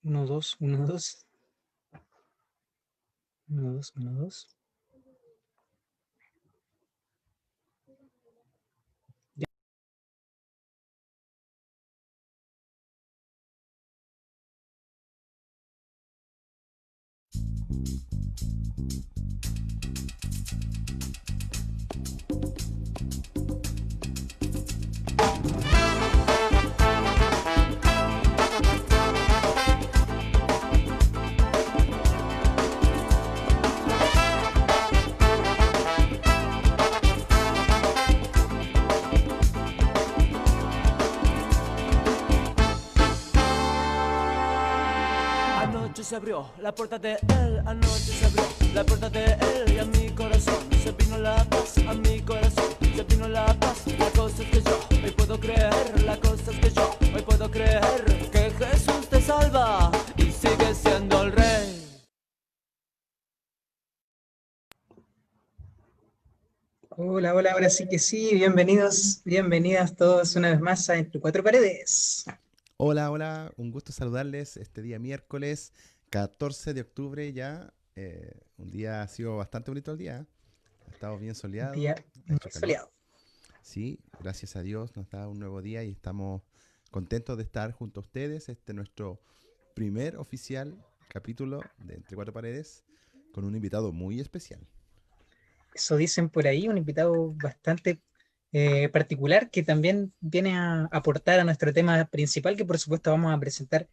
Uno, dos, uno, dos, uno, dos, uno, dos. Anoche se abrió la puerta de él, anoche se abrió la puerta de él y a mi corazón se vino la paz, a mi corazón se vino la paz. La cosa es que yo hoy puedo creer, la cosa es que yo hoy puedo creer que Jesús te salva y sigue siendo el rey. Hola, hola, ahora sí que sí. Bienvenidos, bienvenidas todos una vez más a Entre Cuatro Paredes. Hola, hola, un gusto saludarles este día miércoles 14 de octubre ya. Un día ha sido bastante bonito el día. Ha estado bien Un día soleado, ha muy hecho calor. soleado. Sí, gracias a Dios nos da un nuevo día y estamos contentos de estar junto a ustedes. Este es nuestro primer oficial capítulo de Entre Cuatro Paredes con un invitado muy especial. Eso dicen por ahí, un invitado bastante particular que también viene a aportar a nuestro tema principal, que por supuesto vamos a presentar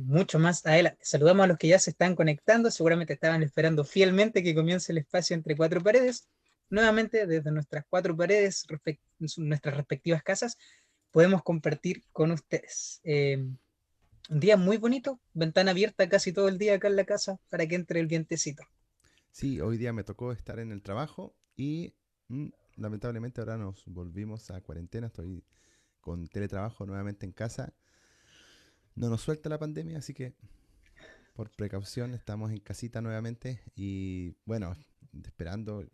mucho más adelante. Saludamos a los que ya se están conectando, seguramente estaban esperando fielmente que comience el espacio entre cuatro paredes. Nuevamente, desde nuestras cuatro paredes, nuestras respectivas casas, podemos compartir con ustedes. Un día muy bonito, ventana abierta casi todo el día acá en la casa para que entre el vientecito. Sí, hoy día me tocó estar en el trabajo y mm, lamentablemente ahora nos volvimos a cuarentena. Estoy con teletrabajo nuevamente en casa. No nos suelta la pandemia, así que por precaución estamos en casita nuevamente y bueno, esperando.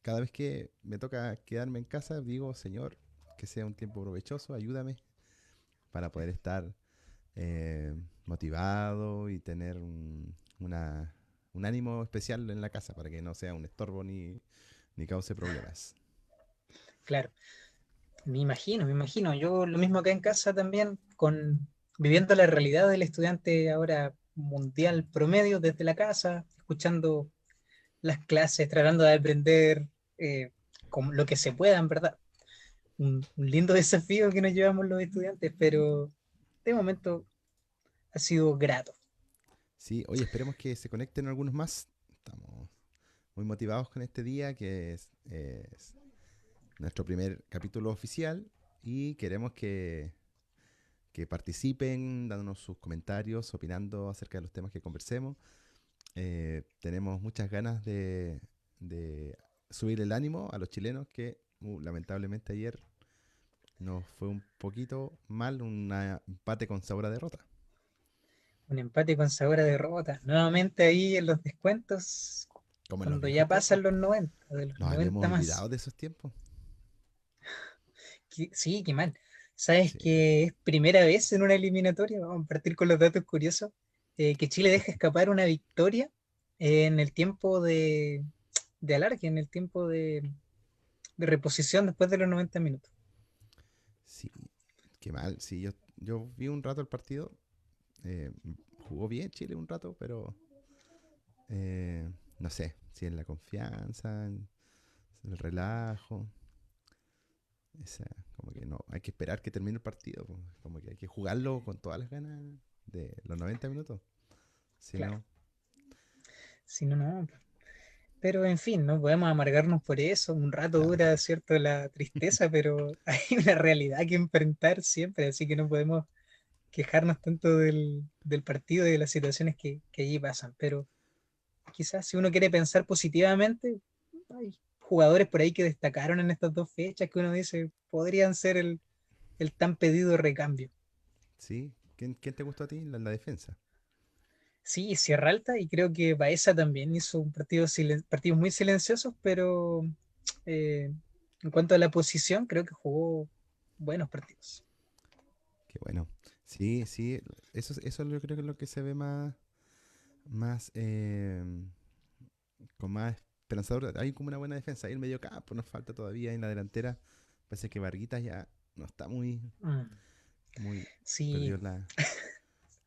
Cada vez que me toca quedarme en casa, digo, Señor, que sea un tiempo provechoso, ayúdame para poder estar motivado y tener un ánimo especial en la casa para que no sea un estorbo ni cause problemas. Claro. Me imagino, me imagino. Yo lo mismo acá en casa también, con viviendo la realidad del estudiante ahora mundial promedio desde la casa, escuchando las clases, tratando de aprender con lo que se pueda, en verdad. Un lindo desafío que nos llevamos los estudiantes, pero de momento ha sido grato. Sí, oye, esperemos que se conecten algunos más. Estamos muy motivados con este día, que es nuestro primer capítulo oficial y queremos que participen dándonos sus comentarios, opinando acerca de los temas que conversemos. Tenemos muchas ganas de subir el ánimo a los chilenos que lamentablemente ayer nos fue un poquito mal, un empate con sabor a derrota. Un empate con sabor a derrota. Nuevamente ahí en los descuentos, Como en los cuando viejos ya pasan tiempos. los 90 de los Nos habíamos 90 más. olvidado de esos tiempos. Sí, qué mal. ¿Sabes Sí. que es primera vez en una eliminatoria? Vamos a partir con los datos curiosos. Que Chile deja escapar una victoria en el tiempo de alargue, en el tiempo de reposición después de los 90 minutos. Sí, qué mal. Sí, yo vi un rato el partido. eh, Jugó bien Chile un rato, pero no sé si en la confianza, en el relajo. Esa, como que no, hay que esperar que termine el partido, po. Como que hay que jugarlo con todas las ganas de los 90 minutos. Si Claro, no, si no, no. Pero en fin, no podemos amargarnos por eso. Un rato claro, dura, ¿cierto?, la tristeza, pero hay una realidad que enfrentar siempre, así que no podemos quejarnos tanto del partido y de las situaciones que allí pasan. Pero quizás si uno quiere pensar positivamente, hay jugadores por ahí que destacaron en estas dos fechas que uno dice podrían ser el tan pedido recambio. ¿sí? ¿Quién te gustó a ti en la defensa? Sí, Sierra Alta y creo que Baeza también hizo un partidos muy silenciosos, pero eh, en cuanto a la posición, creo que jugó buenos partidos. Qué bueno. Sí, sí, eso yo creo que es lo que se ve más, con más esperanzador. Hay como una buena defensa. Ahí en el medio campo nos falta todavía. En la delantera parece que Varguitas ya no está Mm, muy sí, perdió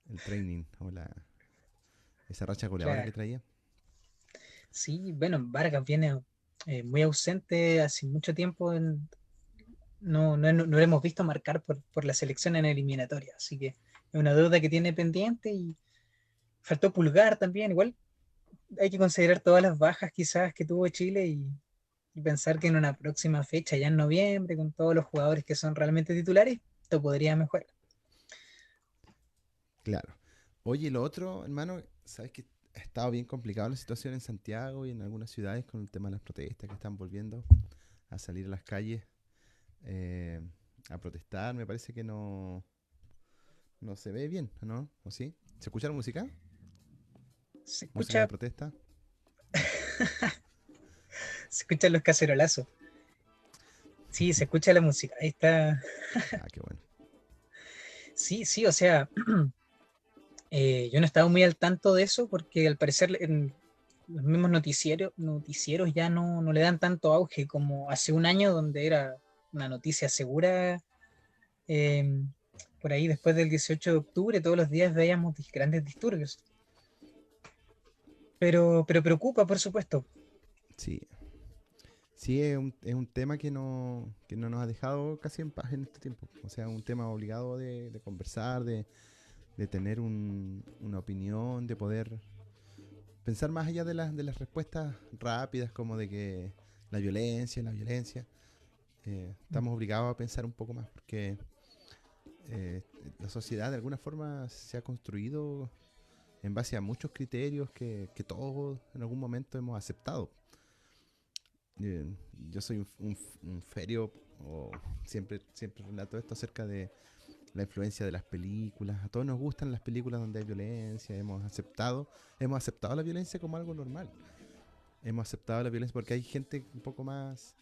el training o esa racha goleadora que claro. traía. Sí, bueno, Vargas viene muy ausente hace mucho tiempo. No lo hemos visto marcar por la selección en eliminatoria. Así que es una deuda que tiene pendiente y faltó Pulgar también. Igual hay que considerar todas las bajas quizás que tuvo Chile y pensar que en una próxima fecha, ya en noviembre, con todos los jugadores que son realmente titulares, esto podría mejorar. Claro. Oye, lo otro, hermano, sabes que ha estado bien complicada la situación en Santiago y en algunas ciudades con el tema de las protestas que están volviendo a salir a las calles eh, a protestar. Me parece que no se ve bien, ¿no? ¿O sí? ¿Se escucha la música? Se ¿Música de escucha, protesta? se escuchan los cacerolazos. Sí, se escucha la música. Ahí está. Ah, qué bueno. Sí, sí, o sea, yo no estaba muy al tanto de eso porque al parecer en los mismos noticieros ya no le dan tanto auge como hace un año donde era una noticia segura. eh, por ahí después del 18 de octubre todos los días veíamos grandes disturbios. Pero preocupa, por supuesto. Sí, sí, es un tema que no nos ha dejado casi en paz en este tiempo. O sea, un tema obligado de conversar, de tener una opinión, de poder pensar más allá de las respuestas rápidas, como de que la violencia. Estamos obligados a pensar un poco más porque eh, la sociedad de alguna forma se ha construido en base a muchos criterios que todos en algún momento hemos aceptado. Eh, yo soy un ferio, o siempre relato esto acerca de la influencia de las películas. A todos nos gustan las películas donde hay violencia, hemos aceptado la violencia como algo normal. Hemos aceptado la violencia porque hay gente un poco más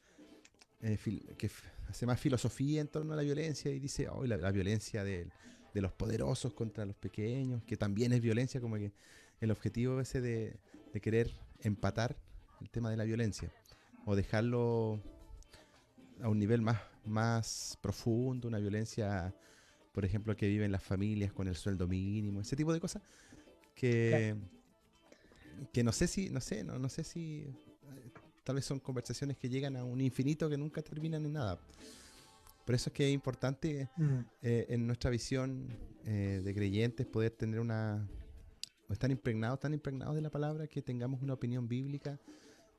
hace más filosofía en torno a la violencia y dice, oh, la violencia de los poderosos contra los pequeños, que también es violencia, como que el objetivo ese de querer empatar el tema de la violencia o dejarlo a un nivel más profundo, una violencia, por ejemplo, que viven las familias con el sueldo mínimo, ese tipo de cosas Claro. que, que no sé si tal vez son conversaciones que llegan a un infinito que nunca terminan en nada. Por eso es que es importante Mm, en nuestra visión de creyentes poder tener o estar tan impregnados de la palabra que tengamos una opinión bíblica,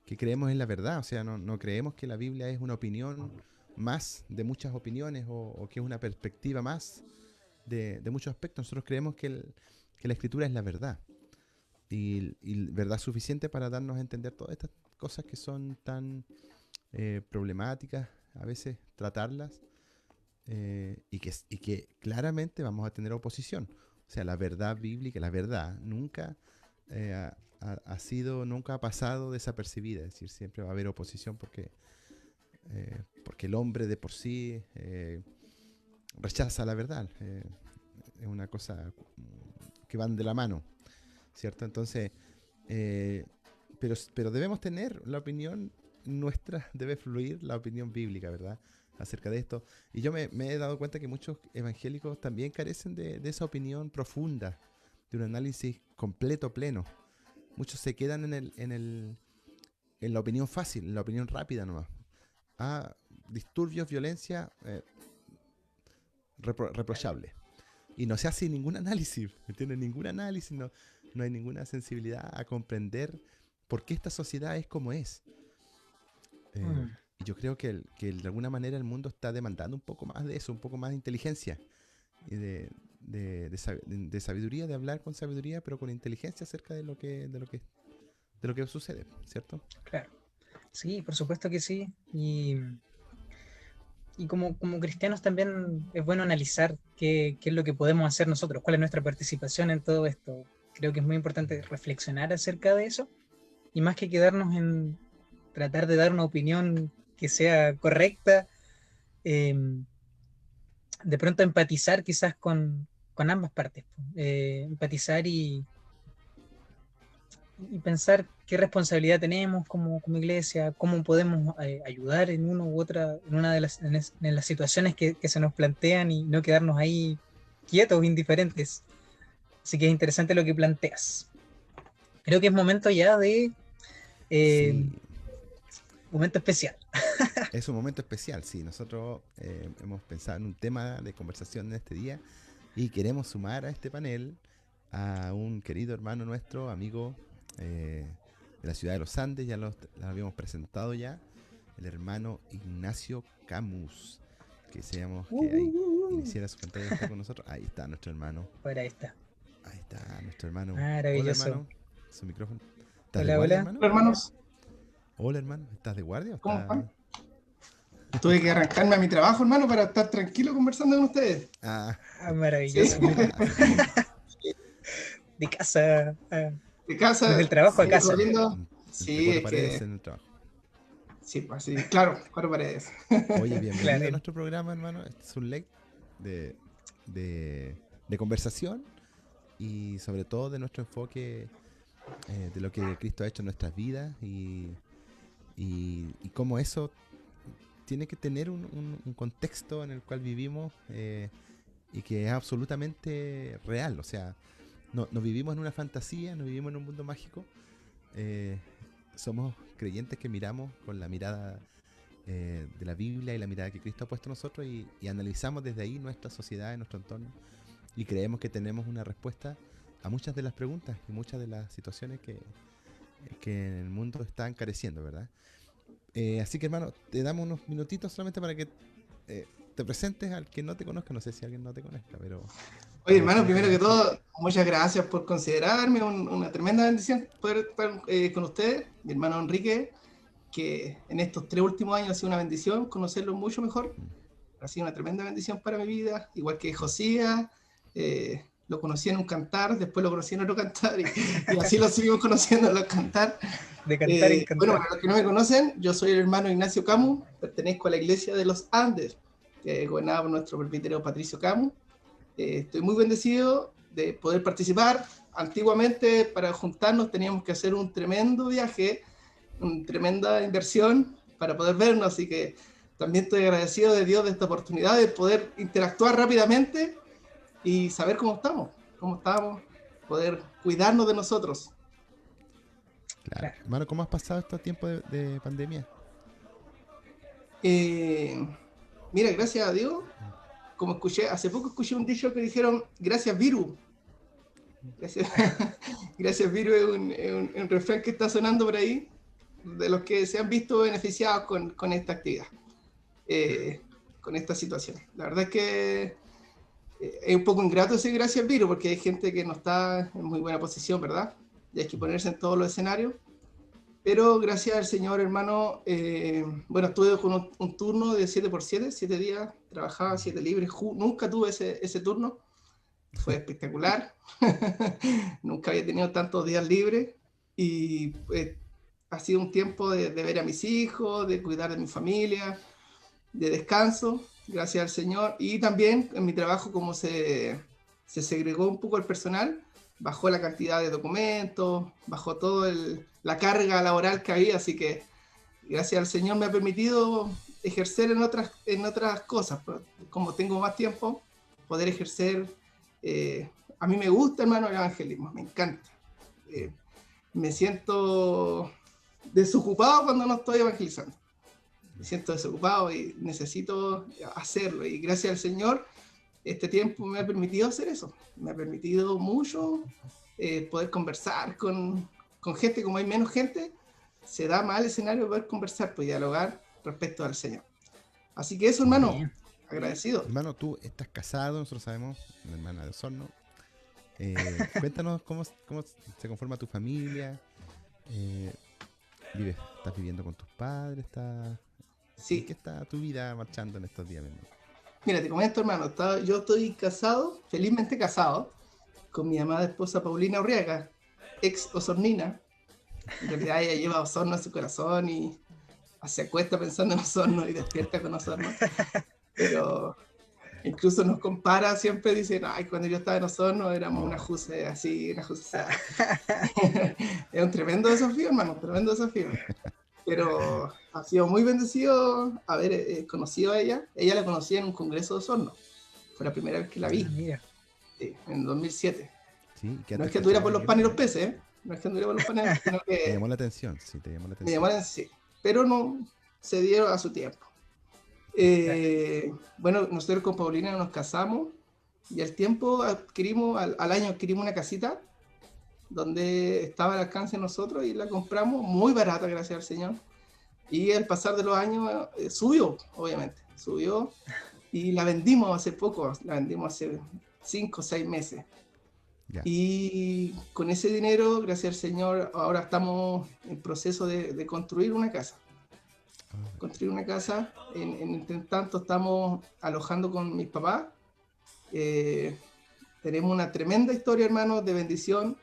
que creemos en la verdad. O sea, no creemos que la Biblia es una opinión más de muchas opiniones o que es una perspectiva más de muchos aspectos. Nosotros creemos que la escritura es la verdad y verdad suficiente para darnos a entender todas estas cosas que son tan problemáticas, a veces tratarlas y que claramente vamos a tener oposición. O sea, la verdad bíblica, la verdad nunca nunca ha pasado desapercibida. Es decir, siempre va a haber oposición porque el hombre de por sí rechaza la verdad. Es una cosa que van de la mano, ¿cierto? Entonces, eh, pero debemos tener la opinión nuestra, debe fluir la opinión bíblica, ¿verdad? Acerca de esto. Y yo me he dado cuenta que muchos evangélicos también carecen de esa opinión profunda, de un análisis completo, pleno. Muchos se quedan en la opinión fácil, en la opinión rápida nomás. Ah, disturbios, violencia, reprochable. Y no se hace ningún análisis, ¿me entiendes? Ningún análisis, no hay ninguna sensibilidad a comprender por qué esta sociedad es como es. mm, Y yo creo que de alguna manera el mundo está demandando un poco más de eso, un poco más de inteligencia y de sabiduría, de hablar con sabiduría, pero con inteligencia acerca de lo que sucede, ¿cierto? claro. Sí, por supuesto que sí. Y como cristianos también es bueno analizar qué es lo que podemos hacer nosotros, cuál es nuestra participación en todo esto. Creo que es muy importante reflexionar acerca de eso y más que quedarnos en tratar de dar una opinión que sea correcta, eh, de pronto empatizar quizás con ambas partes, empatizar y pensar qué responsabilidad tenemos como iglesia, cómo podemos ayudar en una u otra, en una de en las situaciones que se nos plantean y no quedarnos ahí quietos, indiferentes. Así que es interesante lo que planteas. Creo que es momento ya de Sí, momento especial. es un momento especial, sí. Nosotros hemos pensado en un tema de conversación en este día y queremos sumar a este panel a un querido hermano nuestro, amigo de la ciudad de los Andes, ya lo habíamos presentado ya, el hermano Ignacio Camus, que deseamos que ahí iniciara su pantalla, está con nosotros. Ahí está nuestro hermano. Por ahí está. Ahí está nuestro hermano. Hola Maravilloso. hermano, su micrófono. ¿Estás de Hola, guardia, hola. hermano? Hola, hermanos, Hola hermano, ¿estás de guardia o ¿cómo estás...? están? Tuve que arrancarme a mi trabajo, hermano, para estar tranquilo conversando con ustedes. Ah, Sí, Maravilloso. De casa, de desde casa, el trabajo a sí, casa. corriendo. entre Sí, cuatro es paredes que, en el trabajo. sí, pues sí, claro, cuatro paredes. Oye, bienvenido Claro. a nuestro programa, hermano. Este es un late de, de conversación y sobre todo de nuestro enfoque de lo que Cristo ha hecho en nuestras vidas y cómo eso tiene que tener un contexto en el cual vivimos y que es absolutamente real. O sea, no vivimos en una fantasía, no vivimos en un mundo mágico. eh, Somos creyentes que miramos con la mirada de la Biblia y la mirada que Cristo ha puesto en nosotros y analizamos desde ahí nuestra sociedad, nuestro entorno y creemos que tenemos una respuesta a muchas de las preguntas y muchas de las situaciones que en el mundo están careciendo, ¿verdad? Así que hermano, te damos unos minutitos solamente para que te presentes al que no te conozca. No sé si alguien no te conozca, pero Oye, me hermano, gustaría primero que que... todo, muchas gracias por considerarme, una tremenda bendición poder estar con ustedes, mi hermano Enrique, que en estos 3 últimos años ha sido una bendición conocerlo mucho mejor. Ha sido una tremenda bendición para mi vida, igual que Josías. Lo conocí en un cantar, después lo conocí en otro cantar y así lo seguimos conociendo en los cantar. De cantar en Bueno, cantar. para los que no me conocen, yo soy el hermano Ignacio Camus, pertenezco a la iglesia de los Andes, que es gobernada por nuestro presbítero Patricio Camus. Estoy muy bendecido de poder participar. Antiguamente, para juntarnos teníamos que hacer un tremendo viaje, una tremenda inversión para poder vernos, así que también estoy agradecido de Dios de esta oportunidad de poder interactuar rápidamente y saber cómo estamos, poder cuidarnos de nosotros. Claro. Claro. Hermano, ¿cómo has pasado este tiempo de pandemia? Mira, gracias a Dios, como hace poco escuché un dicho que dijeron, gracias virus. Gracias, gracias virus es un refrán que está sonando por ahí, de los que se han visto beneficiados con esta actividad, con esta situación. La verdad es que es un poco ingrato decir gracias virus, porque hay gente que no está en muy buena posición, ¿verdad? Y hay que ponerse en todos los escenarios. Pero gracias al Señor, hermano, bueno, estuve con un turno de 7x7, 7 días, trabajaba 7 libres, nunca tuve ese turno, fue espectacular, nunca había tenido tantos días libres y ha sido un tiempo de ver a mis hijos, de cuidar de mi familia, de descanso, gracias al Señor, y también en mi trabajo como se segregó un poco el personal, bajó la cantidad de documentos, bajó toda la carga laboral que había, así que gracias al Señor me ha permitido ejercer en otras cosas, como tengo más tiempo, poder ejercer, a mí me gusta, hermano, el evangelismo, me encanta, me siento desocupado cuando no estoy evangelizando, me siento desocupado y necesito hacerlo, y gracias al Señor este tiempo me ha permitido hacer eso, me ha permitido mucho poder conversar con gente, como hay menos gente, se da más el escenario de poder conversar, pues dialogar respecto al Señor. Así que eso, hermano, Bien. agradecido. Hermano, tú estás casado, nosotros sabemos, una hermana de Osorno. Cuéntanos cómo se conforma tu familia. ¿Estás viviendo con tus padres? ¿En Sí, qué está tu vida marchando en estos días, mi hermano? mira, te comento, hermano, yo estoy casado, felizmente casado, con mi amada esposa Paulina Urriaga, ex osornina. En realidad ella lleva Osorno en su corazón y se acuesta pensando en Osorno y despierta con Osorno. Pero Incluso nos compara, siempre dice, ay, cuando yo estaba en Osorno éramos una juse así, una juse así. Es un tremendo desafío, hermano, un tremendo desafío. Pero ha sido muy bendecido haber conocido a ella. Ella la conocí en un congreso de Osorno. Fue la primera vez que la vi, Mira. sí, en 2007. Sí, No es que anduviera por los panes y los peces, ¿eh? No es que anduviera por los panes, sino Te que llamó la atención, sí, te llamó la me atención. llamaron, sí. Pero no se dieron a su tiempo. Bueno, nosotros con Paulina nos casamos y al tiempo al año adquirimos una casita donde estaba al alcance de nosotros y la compramos muy barata, gracias al Señor. Y al pasar de los años subió, obviamente, subió y la vendimos hace poco, la vendimos hace 5 o 6 meses. Ya. Y con ese dinero, gracias al Señor, ahora estamos en proceso de construir una casa. Construir una casa, entre tanto estamos alojando con mis papás. Tenemos una tremenda historia, hermanos, de bendición.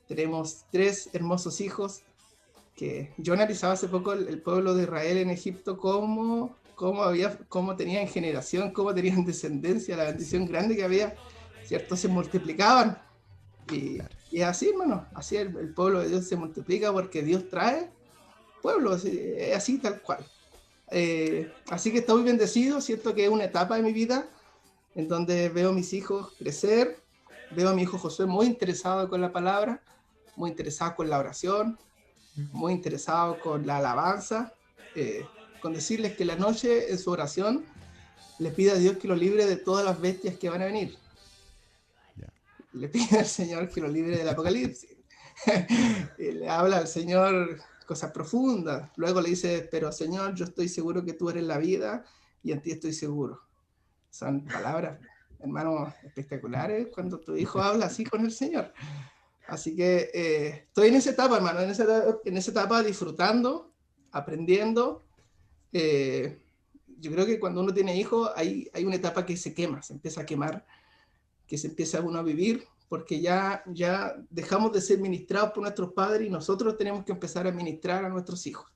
Tenemos 3 hermosos hijos que yo analizaba hace poco el pueblo de Israel en Egipto, cómo tenían generación, cómo tenían descendencia, la bendición grande que había, ¿cierto? Se multiplicaban. Y es así, hermano, así el pueblo de Dios se multiplica porque Dios trae pueblo, es así tal cual. Así que estoy bendecido, siento que es una etapa de mi vida en donde veo a mis hijos crecer, veo a mi hijo Josué muy interesado con la palabra, muy interesado con la oración, muy interesado con la alabanza, con decirles que la noche en su oración le pide a Dios que lo libre de todas las bestias que van a venir. Le pide al Señor que lo libre del apocalipsis. Y le habla al Señor cosas profundas. Luego le dice, pero Señor, yo estoy seguro que tú eres la vida y en ti estoy seguro. Son palabras, hermanos, espectaculares cuando tu hijo habla así con el Señor. Así que estoy en esa etapa, hermano, en esa etapa disfrutando, aprendiendo. Yo creo que cuando uno tiene hijos hay una etapa que se quema, se empieza a quemar, que se empieza uno a vivir, porque ya dejamos de ser ministrados por nuestros padres y nosotros tenemos que empezar a ministrar a nuestros hijos.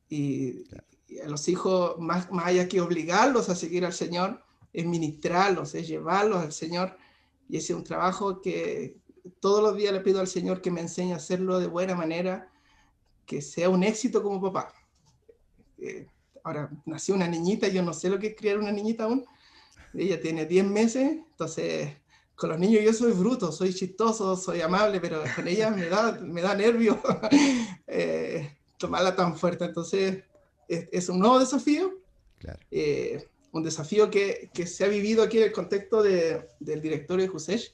Y a los hijos, más allá que obligarlos a seguir al Señor, es ministrarlos, es llevarlos al Señor. Y ese es un trabajo que todos los días le pido al Señor que me enseñe a hacerlo de buena manera, que sea un éxito como papá. Ahora, nació una niñita, yo no sé lo que es criar una niñita aún. Ella tiene 10 meses, entonces con los niños yo soy bruto, soy chistoso, soy amable, pero con ella me da nervio tomarla tan fuerte. Entonces es un nuevo desafío, Claro. Un desafío que se ha vivido aquí en el contexto del directorio de Jusesh,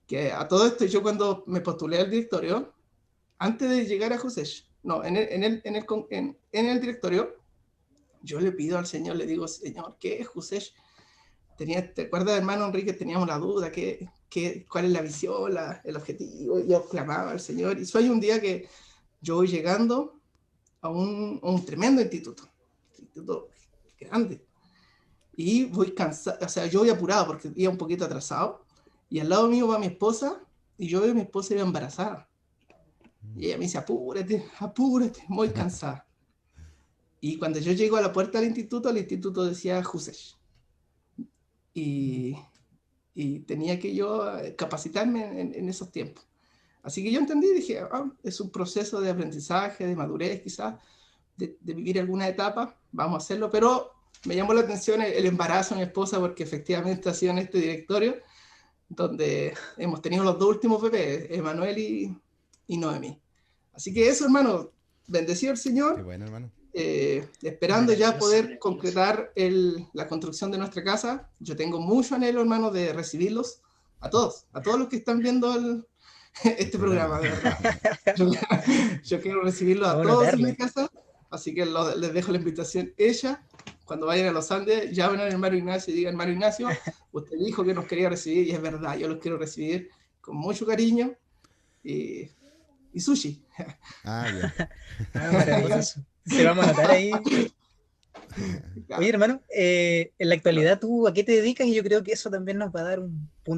que a todo esto yo cuando me postulé al directorio, antes de llegar a Jusesh, no, en el directorio, yo le pido al Señor, le digo, Señor, ¿qué es Jusesh? ¿Te acuerdas, hermano Enrique? Teníamos la duda, ¿cuál es la visión, el objetivo? Yo clamaba al Señor. Y soy un día que yo voy llegando a un tremendo instituto grande. Y voy cansado, o sea, yo voy apurado porque iba un poquito atrasado. Y al lado mío va mi esposa, y yo veo a mi esposa iba embarazada. Y ella me dice, apúrate, muy cansada. Y cuando yo llego a la puerta del instituto, el instituto decía Jusesh. Y tenía que yo capacitarme en esos tiempos. Así que yo entendí y dije, es un proceso de aprendizaje, de madurez quizás, de vivir alguna etapa, vamos a hacerlo, pero me llamó la atención el embarazo de mi esposa porque efectivamente ha sido en este directorio donde hemos tenido los 2 últimos bebés, Emanuel y Noemí. Así que eso, hermano, bendecido el Señor. Qué bueno, hermano. Esperando ya poder concretar la construcción de nuestra casa. Yo tengo mucho anhelo, hermano, de recibirlos a todos los que están viendo este programa, de verdad. Yo quiero recibirlos a todos en mi casa, así que les dejo la invitación. Cuando vayan a los Andes, llamen al hermano Ignacio y digan, hermano Ignacio, usted dijo que nos quería recibir, y es verdad, yo los quiero recibir con mucho cariño y sushi. Ya. Maravilloso. Se vamos a anotar ahí. Oye, hermano, en la actualidad, ¿tú a qué te dedicas? Y yo creo que eso también nos va a dar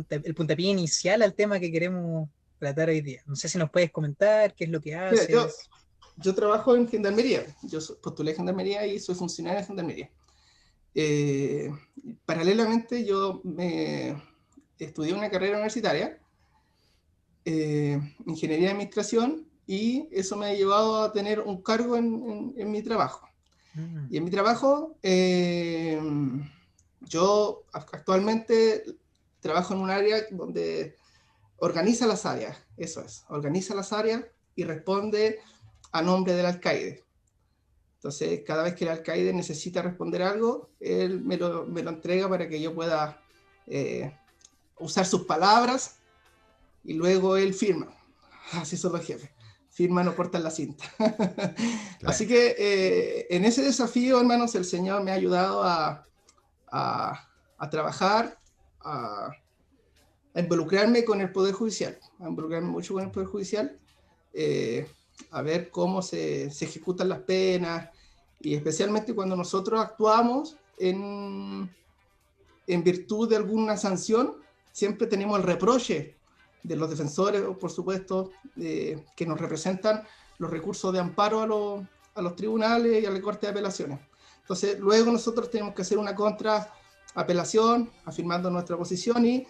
el puntapié inicial al tema que queremos tratar hoy día. No sé si nos puedes comentar qué es lo que haces. Mira, yo trabajo en Gendarmería. Yo postulé Gendarmería y soy funcionario de Gendarmería. Eh, Paralelamente yo estudié una carrera universitaria, ingeniería de administración, y eso me ha llevado a tener un cargo en mi trabajo. Mm, Y en mi trabajo, yo actualmente trabajo en un área donde organiza las áreas, eso es, organiza las áreas y responde a nombre del alcaide. Entonces, cada vez que el alcaide necesita responder algo, él me lo entrega para que yo pueda eh, usar sus palabras, y luego él firma. Así son los jefes. Firman o cortan la cinta. Claro. Así que en ese desafío, hermanos, el Señor me ha ayudado a trabajar, a, a involucrarme con el Poder Judicial, a involucrarme mucho con el Poder Judicial, eh, a ver cómo se ejecutan las penas, y especialmente cuando nosotros actuamos en virtud de alguna sanción, siempre tenemos el reproche de los defensores, por supuesto, que nos representan los recursos de amparo a los tribunales y a la Corte de Apelaciones. Entonces, luego nosotros tenemos que hacer una contraapelación, afirmando nuestra posición, y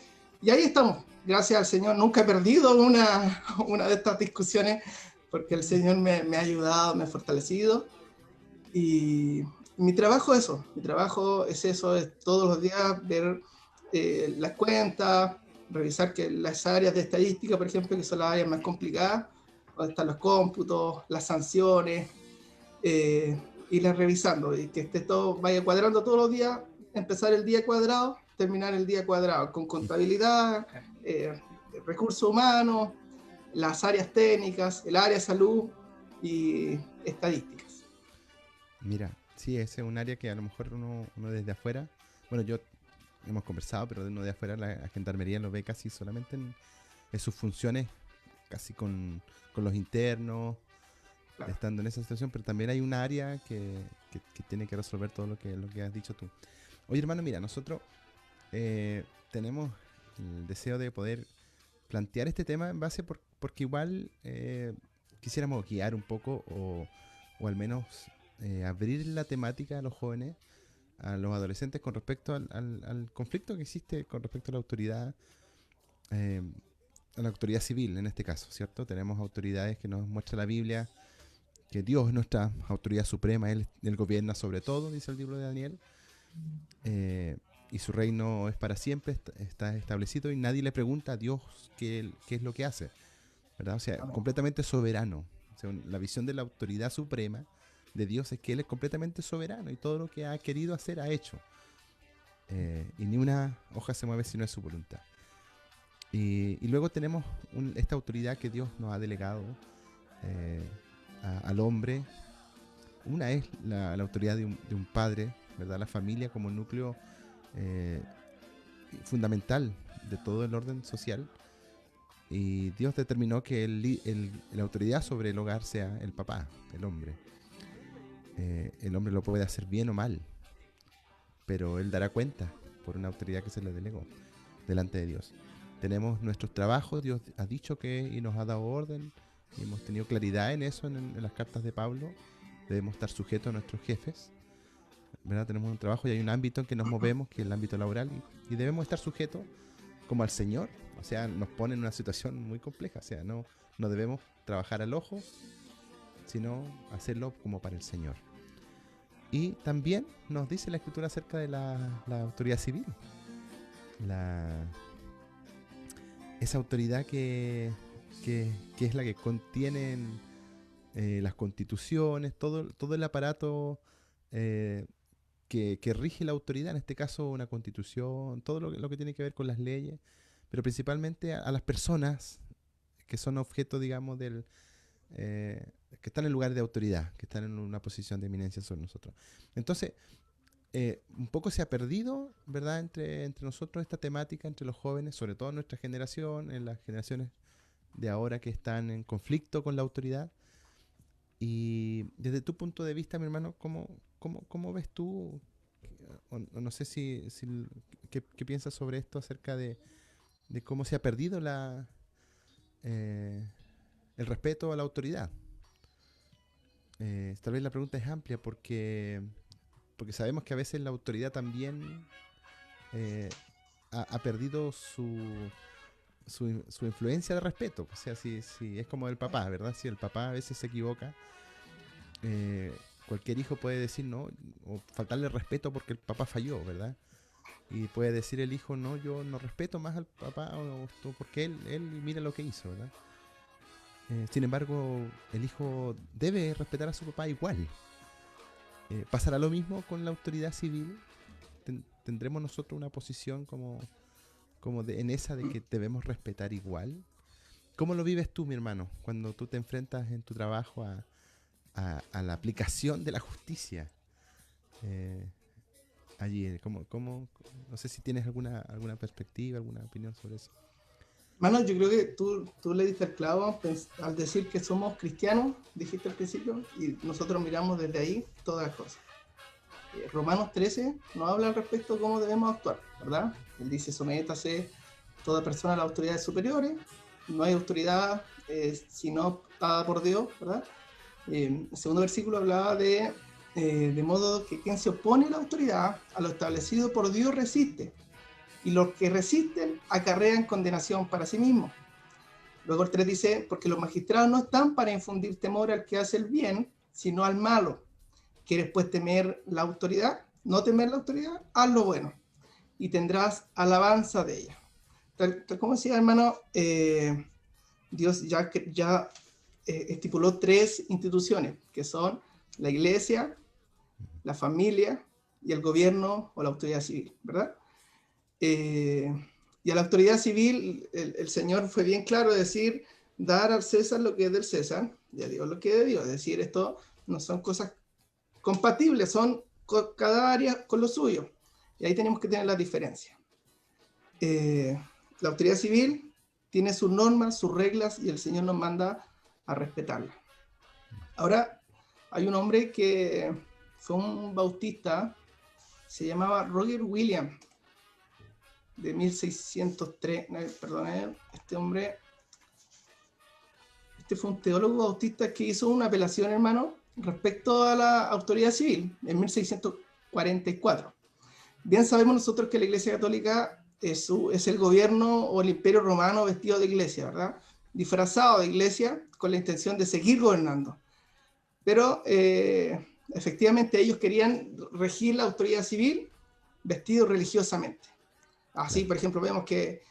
ahí estamos. Gracias al Señor, nunca he perdido una de estas discusiones, porque el Señor me ha ayudado, me ha fortalecido. Y mi trabajo es eso, es todos los días ver las cuentas, revisar que las áreas de estadística, por ejemplo, que son las áreas más complicadas, donde están los cómputos, las sanciones, irlas revisando y que esté todo, vaya cuadrando todos los días, empezar el día cuadrado, terminar el día cuadrado, con contabilidad, recursos humanos, las áreas técnicas, el área salud y estadísticas. Mira, sí, ese es un área que a lo mejor uno desde afuera, bueno, yo hemos conversado, pero de uno de afuera la gendarmería lo ve casi solamente en sus funciones, casi con los internos, Claro. estando en esa situación, pero también hay un área que tiene que resolver todo lo que has dicho tú. Oye, hermano, mira, nosotros tenemos el deseo de poder plantear este tema en base porque igual quisiéramos guiar un poco o al menos abrir la temática a los jóvenes, a los adolescentes con respecto al conflicto que existe con respecto eh, a la autoridad civil en este caso, ¿cierto? Tenemos autoridades que nos muestra la Biblia, que Dios es nuestra autoridad suprema, Él gobierna sobre todo, dice el libro de Daniel, y su reino es para siempre, está establecido y nadie le pregunta a Dios qué es lo que hace, ¿verdad? O sea, Amén. completamente soberano. O sea, la visión de la autoridad suprema de Dios es que Él es completamente soberano y todo lo que ha querido hacer ha hecho. Y ni una hoja se mueve si no es su voluntad. Y luego tenemos esta autoridad que Dios nos ha delegado eh, al hombre. Una es la autoridad de un padre, ¿verdad? La familia como núcleo eh, fundamental de todo el orden social. Y Dios determinó que la autoridad sobre el hogar sea el papá, el hombre. El hombre lo puede hacer bien o mal, pero él dará cuenta por una autoridad que se le delegó delante de Dios. Tenemos nuestros trabajos, Dios ha dicho que y nos ha dado orden, y hemos tenido claridad en eso en las cartas de Pablo. Debemos estar sujetos a nuestros jefes, ¿verdad? Tenemos un trabajo y hay un ámbito en que nos movemos, que es el ámbito laboral, y debemos estar sujetos como al Señor. O sea, nos pone en una situación muy compleja. O sea, no debemos trabajar al ojo, sino hacerlo como para el Señor. Y también nos dice la Escritura acerca de la autoridad civil. Esa autoridad que es la que contienen las constituciones, todo el aparato que rige la autoridad, en este caso una constitución, todo lo que tiene que ver con las leyes, pero principalmente a las personas que son objeto, digamos, que están en lugar de autoridad, que están en una posición de eminencia sobre nosotros. Entonces, un poco se ha perdido, ¿verdad?, entre nosotros esta temática, entre los jóvenes, sobre todo en nuestra generación, en las generaciones de ahora que están en conflicto con la autoridad. Y desde tu punto de vista, mi hermano, ¿cómo ves tú? O no sé ¿qué piensas sobre esto acerca de cómo se ha perdido eh, el respeto a la autoridad? Tal vez la pregunta es amplia porque porque sabemos que a veces la autoridad también ha perdido su influencia de respeto. O sea, si es como el papá, ¿verdad? Si el papá a veces se equivoca, cualquier hijo puede decir no, o faltarle respeto porque el papá falló, ¿verdad? Y puede decir el hijo, no, yo no respeto más al papá porque él mira lo que hizo, ¿verdad? Sin embargo, el hijo debe respetar a su papá igual. ¿Pasará lo mismo con la autoridad civil? ¿Tendremos nosotros una posición como en esa de que debemos respetar igual? ¿Cómo lo vives tú, mi hermano, cuando tú te enfrentas en tu trabajo a la aplicación de la justicia? Allí, no sé si tienes alguna perspectiva, alguna opinión sobre eso. Mano, yo creo que tú le diste el clavo al decir que somos cristianos, dijiste al principio, y nosotros miramos desde ahí todas las cosas. Romanos 13 nos habla al respecto de cómo debemos actuar, ¿verdad? Él dice, sométase toda persona a las autoridades superiores, no hay autoridad sino dada por Dios, ¿verdad? El segundo versículo hablaba de modo que quien se opone a la autoridad, a lo establecido por Dios resiste, y los que resisten acarrean condenación para sí mismos. Luego el 3 dice, porque los magistrados no están para infundir temor al que hace el bien, sino al malo. ¿Quieres pues temer la autoridad? No temer la autoridad, haz lo bueno, y tendrás alabanza de ella. Tal como decía, hermano, Dios ya estipuló 3 instituciones, que son la iglesia, la familia y el gobierno o la autoridad civil, ¿verdad? Y a la autoridad civil, el Señor fue bien claro de decir, dar al César lo que es del César, y a Dios lo que es de Dios. Es decir, esto no son cosas compatibles, son cada área con lo suyo. Y ahí tenemos que tener la diferencia. La autoridad civil tiene sus normas, sus reglas, y el Señor nos manda a respetarlas. Ahora, hay un hombre que fue un bautista, se llamaba Roger Williams, de 1603, este fue un teólogo bautista que hizo una apelación, hermano, respecto a la autoridad civil, en 1644. Bien sabemos nosotros que la Iglesia Católica es el gobierno o el imperio romano vestido de iglesia, ¿verdad? Disfrazado de iglesia con la intención de seguir gobernando. Pero efectivamente ellos querían regir la autoridad civil vestido religiosamente. Así, por ejemplo, vemos que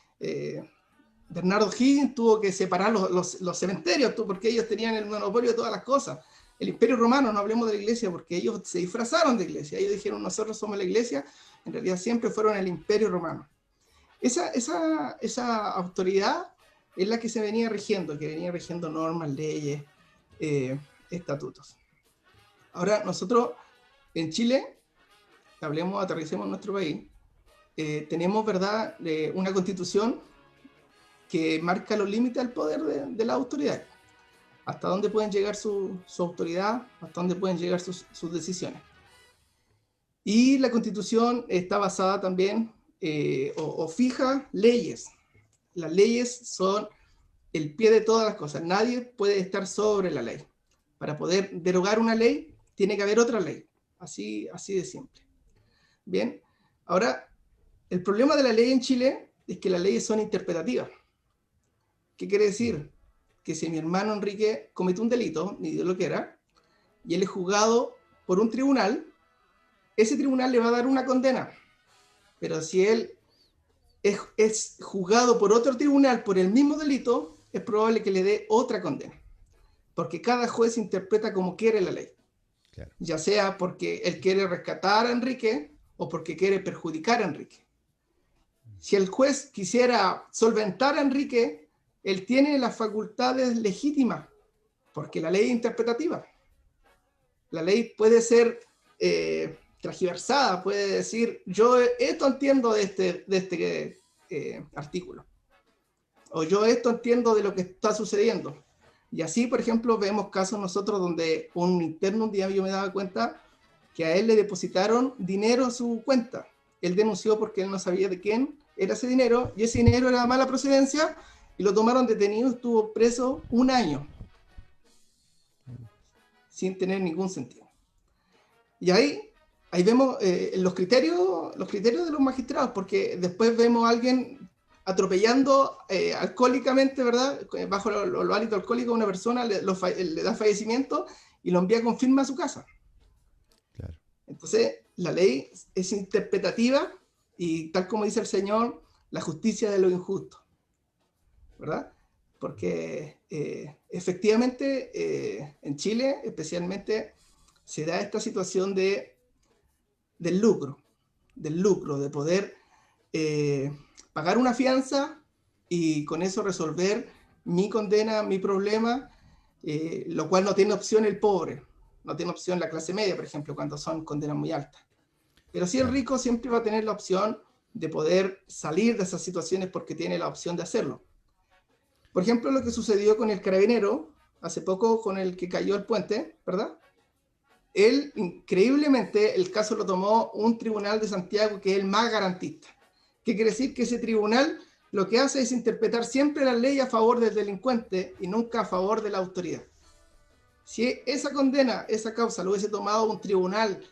Bernardo Higgins tuvo que separar los cementerios, porque ellos tenían el monopolio de todas las cosas. El Imperio Romano, no hablemos de la iglesia, porque ellos se disfrazaron de iglesia. Ellos dijeron, nosotros somos la iglesia, en realidad siempre fueron el Imperio Romano. Esa autoridad es la que se venía rigiendo, que venía rigiendo normas, leyes, estatutos. Ahora, nosotros en Chile, aterricemos en nuestro país, tenemos, ¿verdad?, una constitución que marca los límites al poder de la autoridad. Hasta dónde pueden llegar su autoridad, hasta dónde pueden llegar sus decisiones. Y la constitución está basada también, o fija leyes. Las leyes son el pie de todas las cosas. Nadie puede estar sobre la ley. Para poder derogar una ley, tiene que haber otra ley. Así de simple. Bien, ahora, el problema de la ley en Chile es que las leyes son interpretativas. ¿Qué quiere decir? Que si mi hermano Enrique cometió un delito, ni Dios lo quiera, y él es juzgado por un tribunal, ese tribunal le va a dar una condena. Pero si él es juzgado por otro tribunal por el mismo delito, es probable que le dé otra condena. Porque cada juez interpreta como quiere la ley. Claro. Ya sea porque él quiere rescatar a Enrique o porque quiere perjudicar a Enrique. Si el juez quisiera solventar a Enrique, él tiene las facultades legítimas, porque la ley es interpretativa. La ley puede ser transversada, puede decir, yo esto entiendo de este artículo, o yo esto entiendo de lo que está sucediendo. Y así, por ejemplo, vemos casos nosotros donde un interno un día yo me daba cuenta que a él le depositaron dinero en su cuenta. Él denunció porque él no sabía de quién era ese dinero, y ese dinero era de mala procedencia, y lo tomaron detenido, estuvo preso 1 año, sin tener ningún sentido. Y ahí ahí vemos los criterios de los magistrados, porque después vemos a alguien atropellando alcohólicamente, ¿verdad? Bajo los hábitos alcohólicos a una persona, le da fallecimiento y lo envía con firma a su casa. Claro. Entonces, la ley es interpretativa y tal como dice el Señor, la justicia de lo injusto, ¿verdad? Porque efectivamente en Chile especialmente se da esta situación del lucro, de poder pagar una fianza y con eso resolver mi condena, mi problema, lo cual no tiene opción el pobre, no tiene opción la clase media, por ejemplo, cuando son condenas muy altas. Pero sí el Claro. rico siempre va a tener la opción de poder salir de esas situaciones porque tiene la opción de hacerlo. Por ejemplo, lo que sucedió con el carabinero, hace poco con el que cayó el puente, ¿verdad? Él, increíblemente, el caso lo tomó un tribunal de Santiago que es el más garantista. ¿Qué quiere decir? Que ese tribunal lo que hace es interpretar siempre la ley a favor del delincuente y nunca a favor de la autoridad. Si esa condena, esa causa lo hubiese tomado un tribunal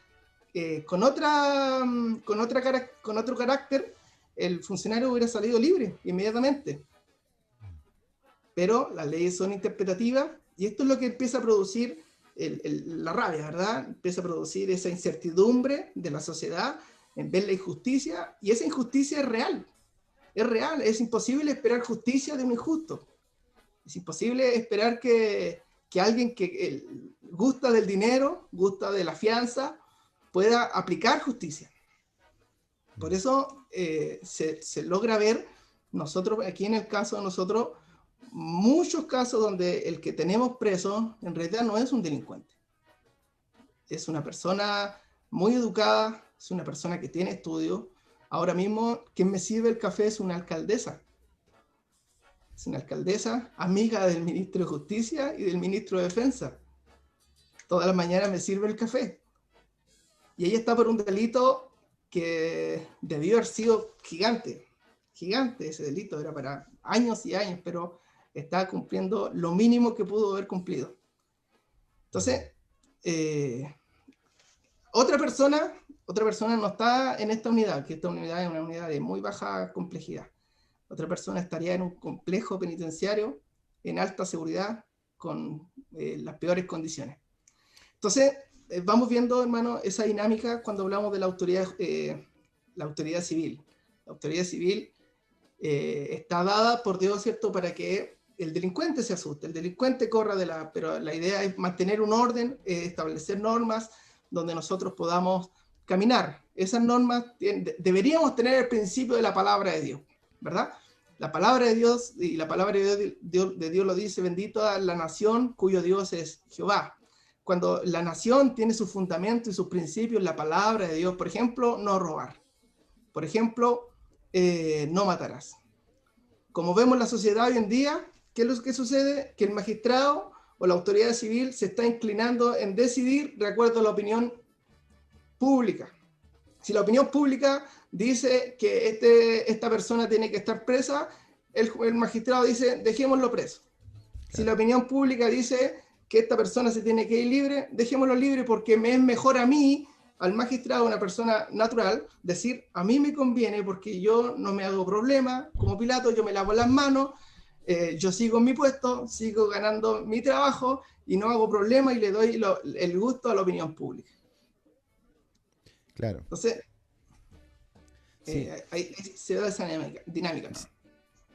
con otro carácter, el funcionario hubiera salido libre inmediatamente. Pero las leyes son interpretativas y esto es lo que empieza a producir la rabia, ¿verdad? Empieza a producir esa incertidumbre de la sociedad en ver la injusticia, y esa injusticia es real, es imposible esperar justicia de un injusto, es imposible esperar que alguien que gusta del dinero, gusta de la fianza, pueda aplicar justicia. Por eso se logra ver, nosotros, aquí en el caso de nosotros, muchos casos donde el que tenemos preso en realidad no es un delincuente. Es una persona muy educada, es una persona que tiene estudios. Ahora mismo, quien me sirve el café es una alcaldesa. Es una alcaldesa, amiga del ministro de Justicia y del ministro de Defensa. Todas las mañanas me sirve el café. Y ella está por un delito que debió haber sido gigante. Gigante ese delito, era para años y años, pero está cumpliendo lo mínimo que pudo haber cumplido. Entonces, otra persona no está en esta unidad, que esta unidad es una unidad de muy baja complejidad. Otra persona estaría en un complejo penitenciario en alta seguridad con las peores condiciones. Entonces, vamos viendo, hermano, esa dinámica cuando hablamos de la autoridad civil. La autoridad civil está dada por Dios, ¿cierto?, para que el delincuente se asuste, el delincuente corra pero la idea es mantener un orden, establecer normas donde nosotros podamos caminar. Esas normas deberíamos tener el principio de la palabra de Dios, ¿verdad? La palabra de Dios, y la palabra de Dios lo dice: bendito a la nación cuyo Dios es Jehová. Cuando la nación tiene su fundamento y sus principios en la palabra de Dios, por ejemplo, no robar, por ejemplo, no matarás. Como vemos en la sociedad hoy en día, ¿qué es lo que sucede? Que el magistrado o la autoridad civil se está inclinando en decidir de acuerdo a la opinión pública. Si la opinión pública dice que esta persona tiene que estar presa, el magistrado dice: dejémoslo preso. Si la opinión pública dice que esta persona se tiene que ir libre, dejémoslo libre, porque me es mejor a mí, al magistrado, una persona natural, decir: a mí me conviene porque yo no me hago problema, como Pilato, yo me lavo las manos, yo sigo en mi puesto, sigo ganando mi trabajo y no hago problema y le doy el gusto a la opinión pública. Claro. Entonces, Sí. ahí se da esa dinámica, ¿no?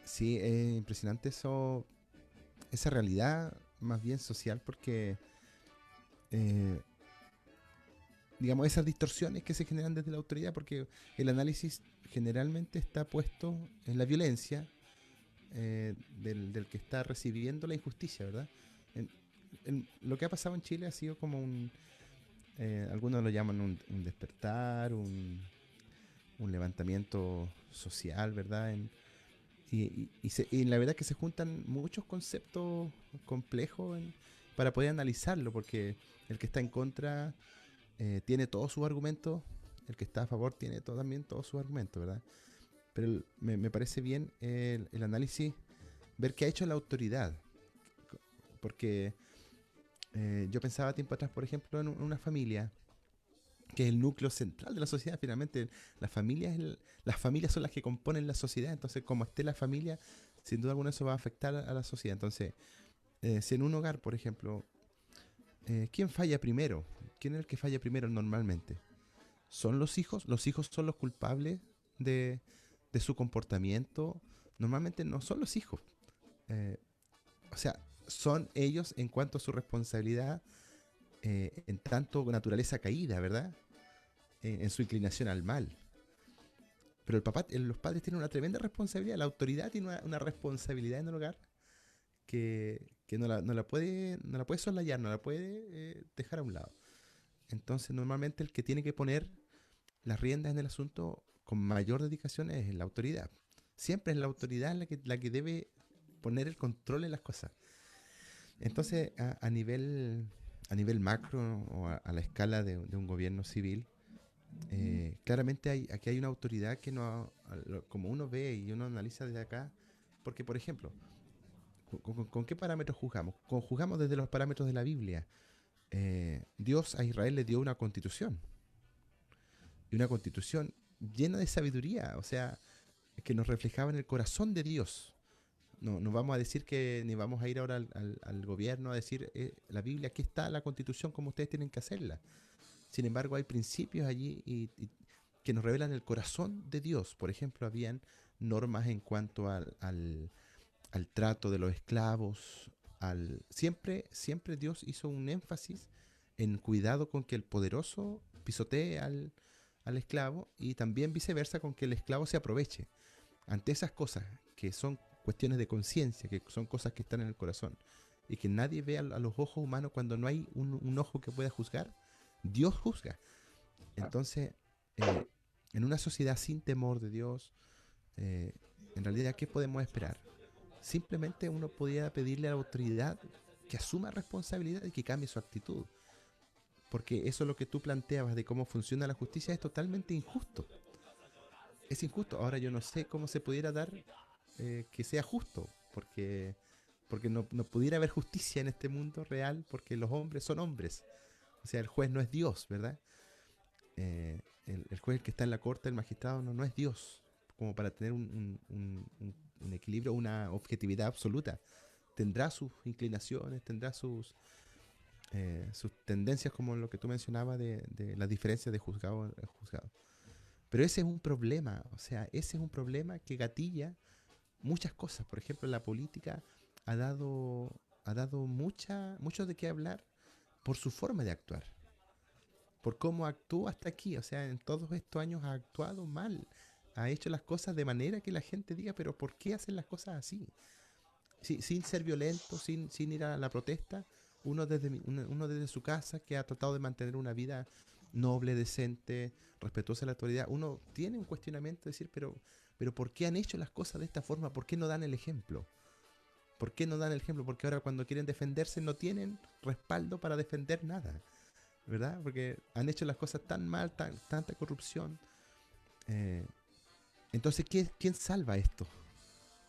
Sí, es impresionante esa realidad más bien social, porque digamos, esas distorsiones que se generan desde la autoridad, porque el análisis generalmente está puesto en la violencia del que está recibiendo la injusticia, ¿verdad? Lo que ha pasado en Chile ha sido como algunos lo llaman un despertar, un levantamiento social, ¿verdad? Y la verdad es que se juntan muchos conceptos complejos para poder analizarlo, porque el que está en contra tiene todos sus argumentos, el que está a favor tiene también todos sus argumentos, ¿verdad? Pero me parece bien el análisis, ver qué ha hecho la autoridad, porque yo pensaba tiempo atrás, por ejemplo, en una familia que es el núcleo central de la sociedad. Finalmente, las familias son las que componen la sociedad. Entonces, como esté la familia, sin duda alguna eso va a afectar a la sociedad. Entonces, si en un hogar, por ejemplo, ¿quién falla primero? ¿Quién es el que falla primero normalmente? ¿Son los hijos? ¿Los hijos son los culpables de, de su comportamiento? Normalmente no son los hijos. Eh, o sea, son ellos en cuanto a su responsabilidad, en tanto naturaleza caída, ¿verdad? En su inclinación al mal. Pero los padres tienen una tremenda responsabilidad. La autoridad tiene una responsabilidad en el hogar que no la puede soslayar, no la puede dejar a un lado. Entonces, normalmente el que tiene que poner las riendas en el asunto con mayor dedicación es la autoridad. Siempre es la autoridad la que debe poner el control en las cosas. Entonces, a nivel macro o a la escala de un gobierno civil, claramente aquí hay una autoridad que no, como uno ve y uno analiza desde acá, porque por ejemplo, ¿con qué parámetros juzgamos? Juzgamos desde los parámetros de la Biblia. Dios a Israel le dio una constitución, y una constitución llena de sabiduría, o sea, que nos reflejaba en el corazón de Dios. No vamos a decir que, ni vamos a ir ahora al gobierno a decir, la Biblia, aquí está la constitución como ustedes tienen que hacerla. Sin embargo, hay principios allí que nos revelan el corazón de Dios. Por ejemplo, habían normas en cuanto al trato de los esclavos. Siempre Dios hizo un énfasis en cuidado con que el poderoso pisotee al esclavo, y también viceversa, con que el esclavo se aproveche. Ante esas cosas que son cuestiones de conciencia, que son cosas que están en el corazón, y que nadie ve a los ojos humanos, cuando no hay un ojo que pueda juzgar, Dios juzga. Entonces, eh, en una sociedad sin temor de Dios, eh, en realidad, ¿qué podemos esperar? Simplemente uno podría pedirle a la autoridad que asuma responsabilidad y que cambie su actitud. Porque eso es lo que tú planteabas de cómo funciona la justicia, es totalmente injusto. Es injusto. Ahora yo no sé cómo se pudiera dar que sea justo, porque no pudiera haber justicia en este mundo real, porque los hombres son hombres. O sea, el juez no es Dios, ¿verdad? El juez que está en la corte, el magistrado, no es Dios, como para tener un equilibrio, una objetividad absoluta. Tendrá sus inclinaciones, tendrá sus tendencias, como lo que tú mencionabas de las diferencias de juzgado a juzgado. Pero ese es un problema, o sea, ese es un problema que gatilla muchas cosas. Por ejemplo, la política ha dado mucho de qué hablar por su forma de actuar, por cómo actuó hasta aquí. O sea, en todos estos años ha actuado mal, ha hecho las cosas de manera que la gente diga, pero ¿por qué hacen las cosas así? Sin ser violento, sin ir a la protesta, uno desde su casa, que ha tratado de mantener una vida noble, decente, respetuosa de la autoridad, uno tiene un cuestionamiento de decir, pero ¿por qué han hecho las cosas de esta forma? ¿Por qué no dan el ejemplo? ¿Por qué no dan el ejemplo? Porque ahora, cuando quieren defenderse, no tienen respaldo para defender nada, ¿verdad? Porque han hecho las cosas tan mal, tanta corrupción. Eh, entonces, ¿quién salva esto?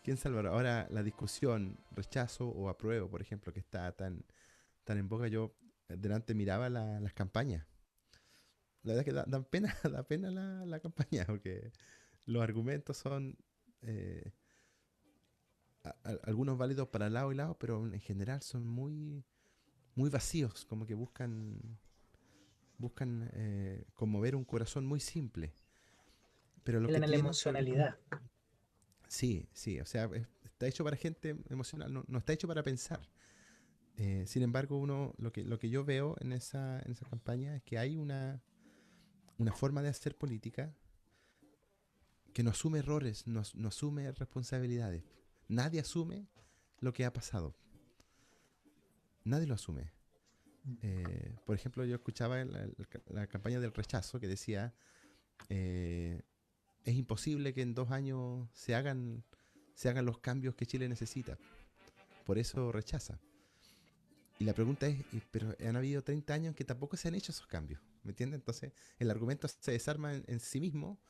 ¿Quién salva? Ahora la discusión, rechazo o apruebo, por ejemplo, que está tan en boga. Yo delante miraba las campañas. La verdad es que dan pena, da pena la campaña, porque los argumentos son eh, algunos válidos para lado y lado, pero en general son muy, muy vacíos, como que buscan conmover un corazón muy simple. Pero lo que Apelan a la tienen, emocionalidad. sí, sí, o sea, está hecho para gente emocional, no está hecho para pensar. Sin embargo, lo que yo veo en esa campaña es que hay una forma de hacer política que no asume errores, no asume responsabilidades. Nadie asume lo que ha pasado. Nadie lo asume. Por ejemplo, yo escuchaba la campaña del rechazo, que decía, eh, es imposible que en 2 años se hagan los cambios que Chile necesita. Por eso rechaza. Y la pregunta es, pero han habido 30 años que tampoco se han hecho esos cambios, ¿me entiendes? Entonces el argumento se desarma en sí mismo,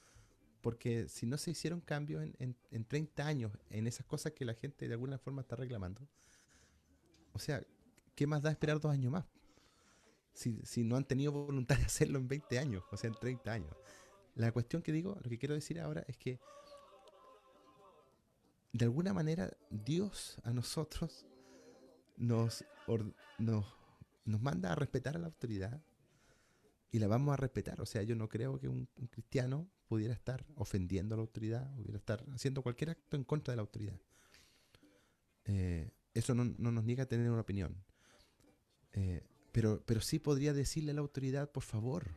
porque si no se hicieron cambios en 30 años en esas cosas que la gente de alguna forma está reclamando, o sea, ¿qué más da esperar 2 años más? si no han tenido voluntad de hacerlo en 20 años, o sea, en 30 años. La cuestión que digo, lo que quiero decir ahora es que de alguna manera Dios a nosotros nos, nos, nos manda a respetar a la autoridad y la vamos a respetar. O sea, yo no creo que un cristiano pudiera estar ofendiendo a la autoridad, pudiera estar haciendo cualquier acto en contra de la autoridad. Eso no nos niega a tener una opinión. Pero sí podría decirle a la autoridad, por favor,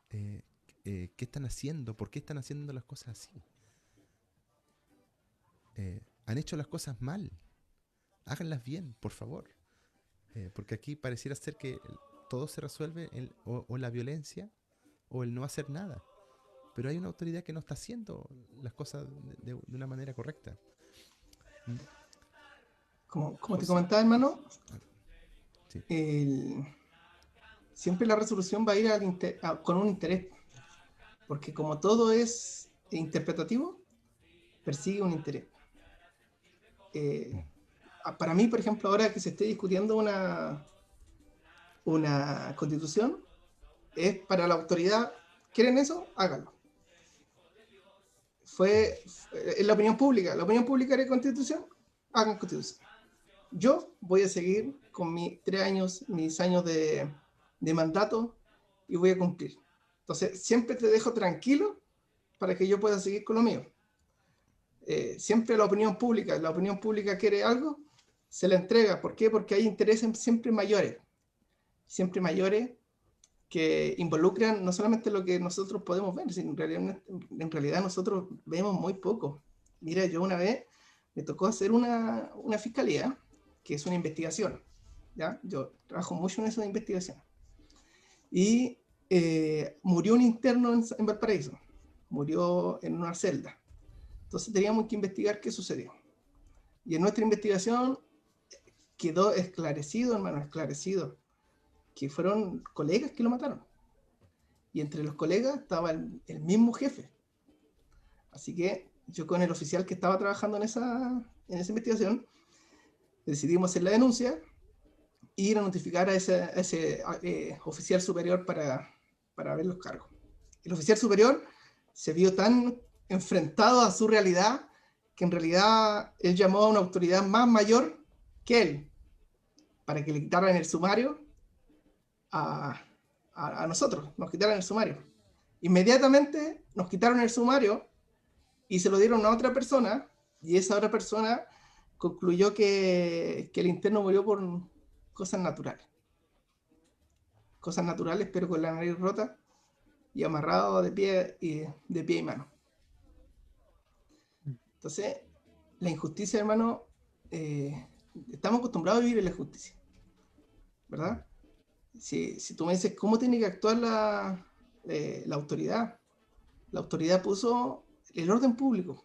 ¿qué están haciendo? ¿Por qué están haciendo las cosas así? Han hecho las cosas mal. Háganlas bien, por favor. Porque aquí pareciera ser que todo se resuelve o la violencia o el no hacer nada. Pero hay una autoridad que no está haciendo las cosas de una manera correcta. Como te comentaba, hermano, Sí. siempre la resolución va a ir con un interés, porque como todo es interpretativo, persigue un interés. Para mí, por ejemplo, ahora que se esté discutiendo una constitución, es para la autoridad. ¿Quieren eso? Háganlo. Es la opinión pública. La opinión pública era constitución, hagan constitución. Yo voy a seguir con mis 3 años, mis años de mandato y voy a cumplir. Entonces, siempre te dejo tranquilo para que yo pueda seguir con lo mío. Siempre la opinión pública quiere algo, se la entrega. ¿Por qué? Porque hay intereses siempre mayores que involucran no solamente lo que nosotros podemos ver, sino en realidad nosotros vemos muy poco. Mira, yo una vez me tocó hacer una fiscalía, que es una investigación, ¿ya? Yo trabajo mucho en eso de investigación. Y murió un interno en Valparaíso, murió en una celda. Entonces teníamos que investigar qué sucedió. Y en nuestra investigación quedó esclarecido, hermano, que fueron colegas que lo mataron. Y entre los colegas estaba el mismo jefe. Así que yo con el oficial que estaba trabajando en esa investigación, decidimos hacer la denuncia e ir a notificar a ese oficial superior para ver los cargos. El oficial superior se vio tan enfrentado a su realidad que en realidad él llamó a una autoridad más mayor que él para que le quitaran el sumario a nosotros, nos quitaron el sumario. Inmediatamente nos quitaron el sumario y se lo dieron a otra persona, y esa otra persona concluyó que el interno murió por cosas naturales, pero con la nariz rota y amarrado de pie y mano. Entonces, la injusticia, hermano, estamos acostumbrados a vivir en la justicia, ¿verdad? Si tú me dices cómo tiene que actuar la autoridad, la autoridad puso el orden público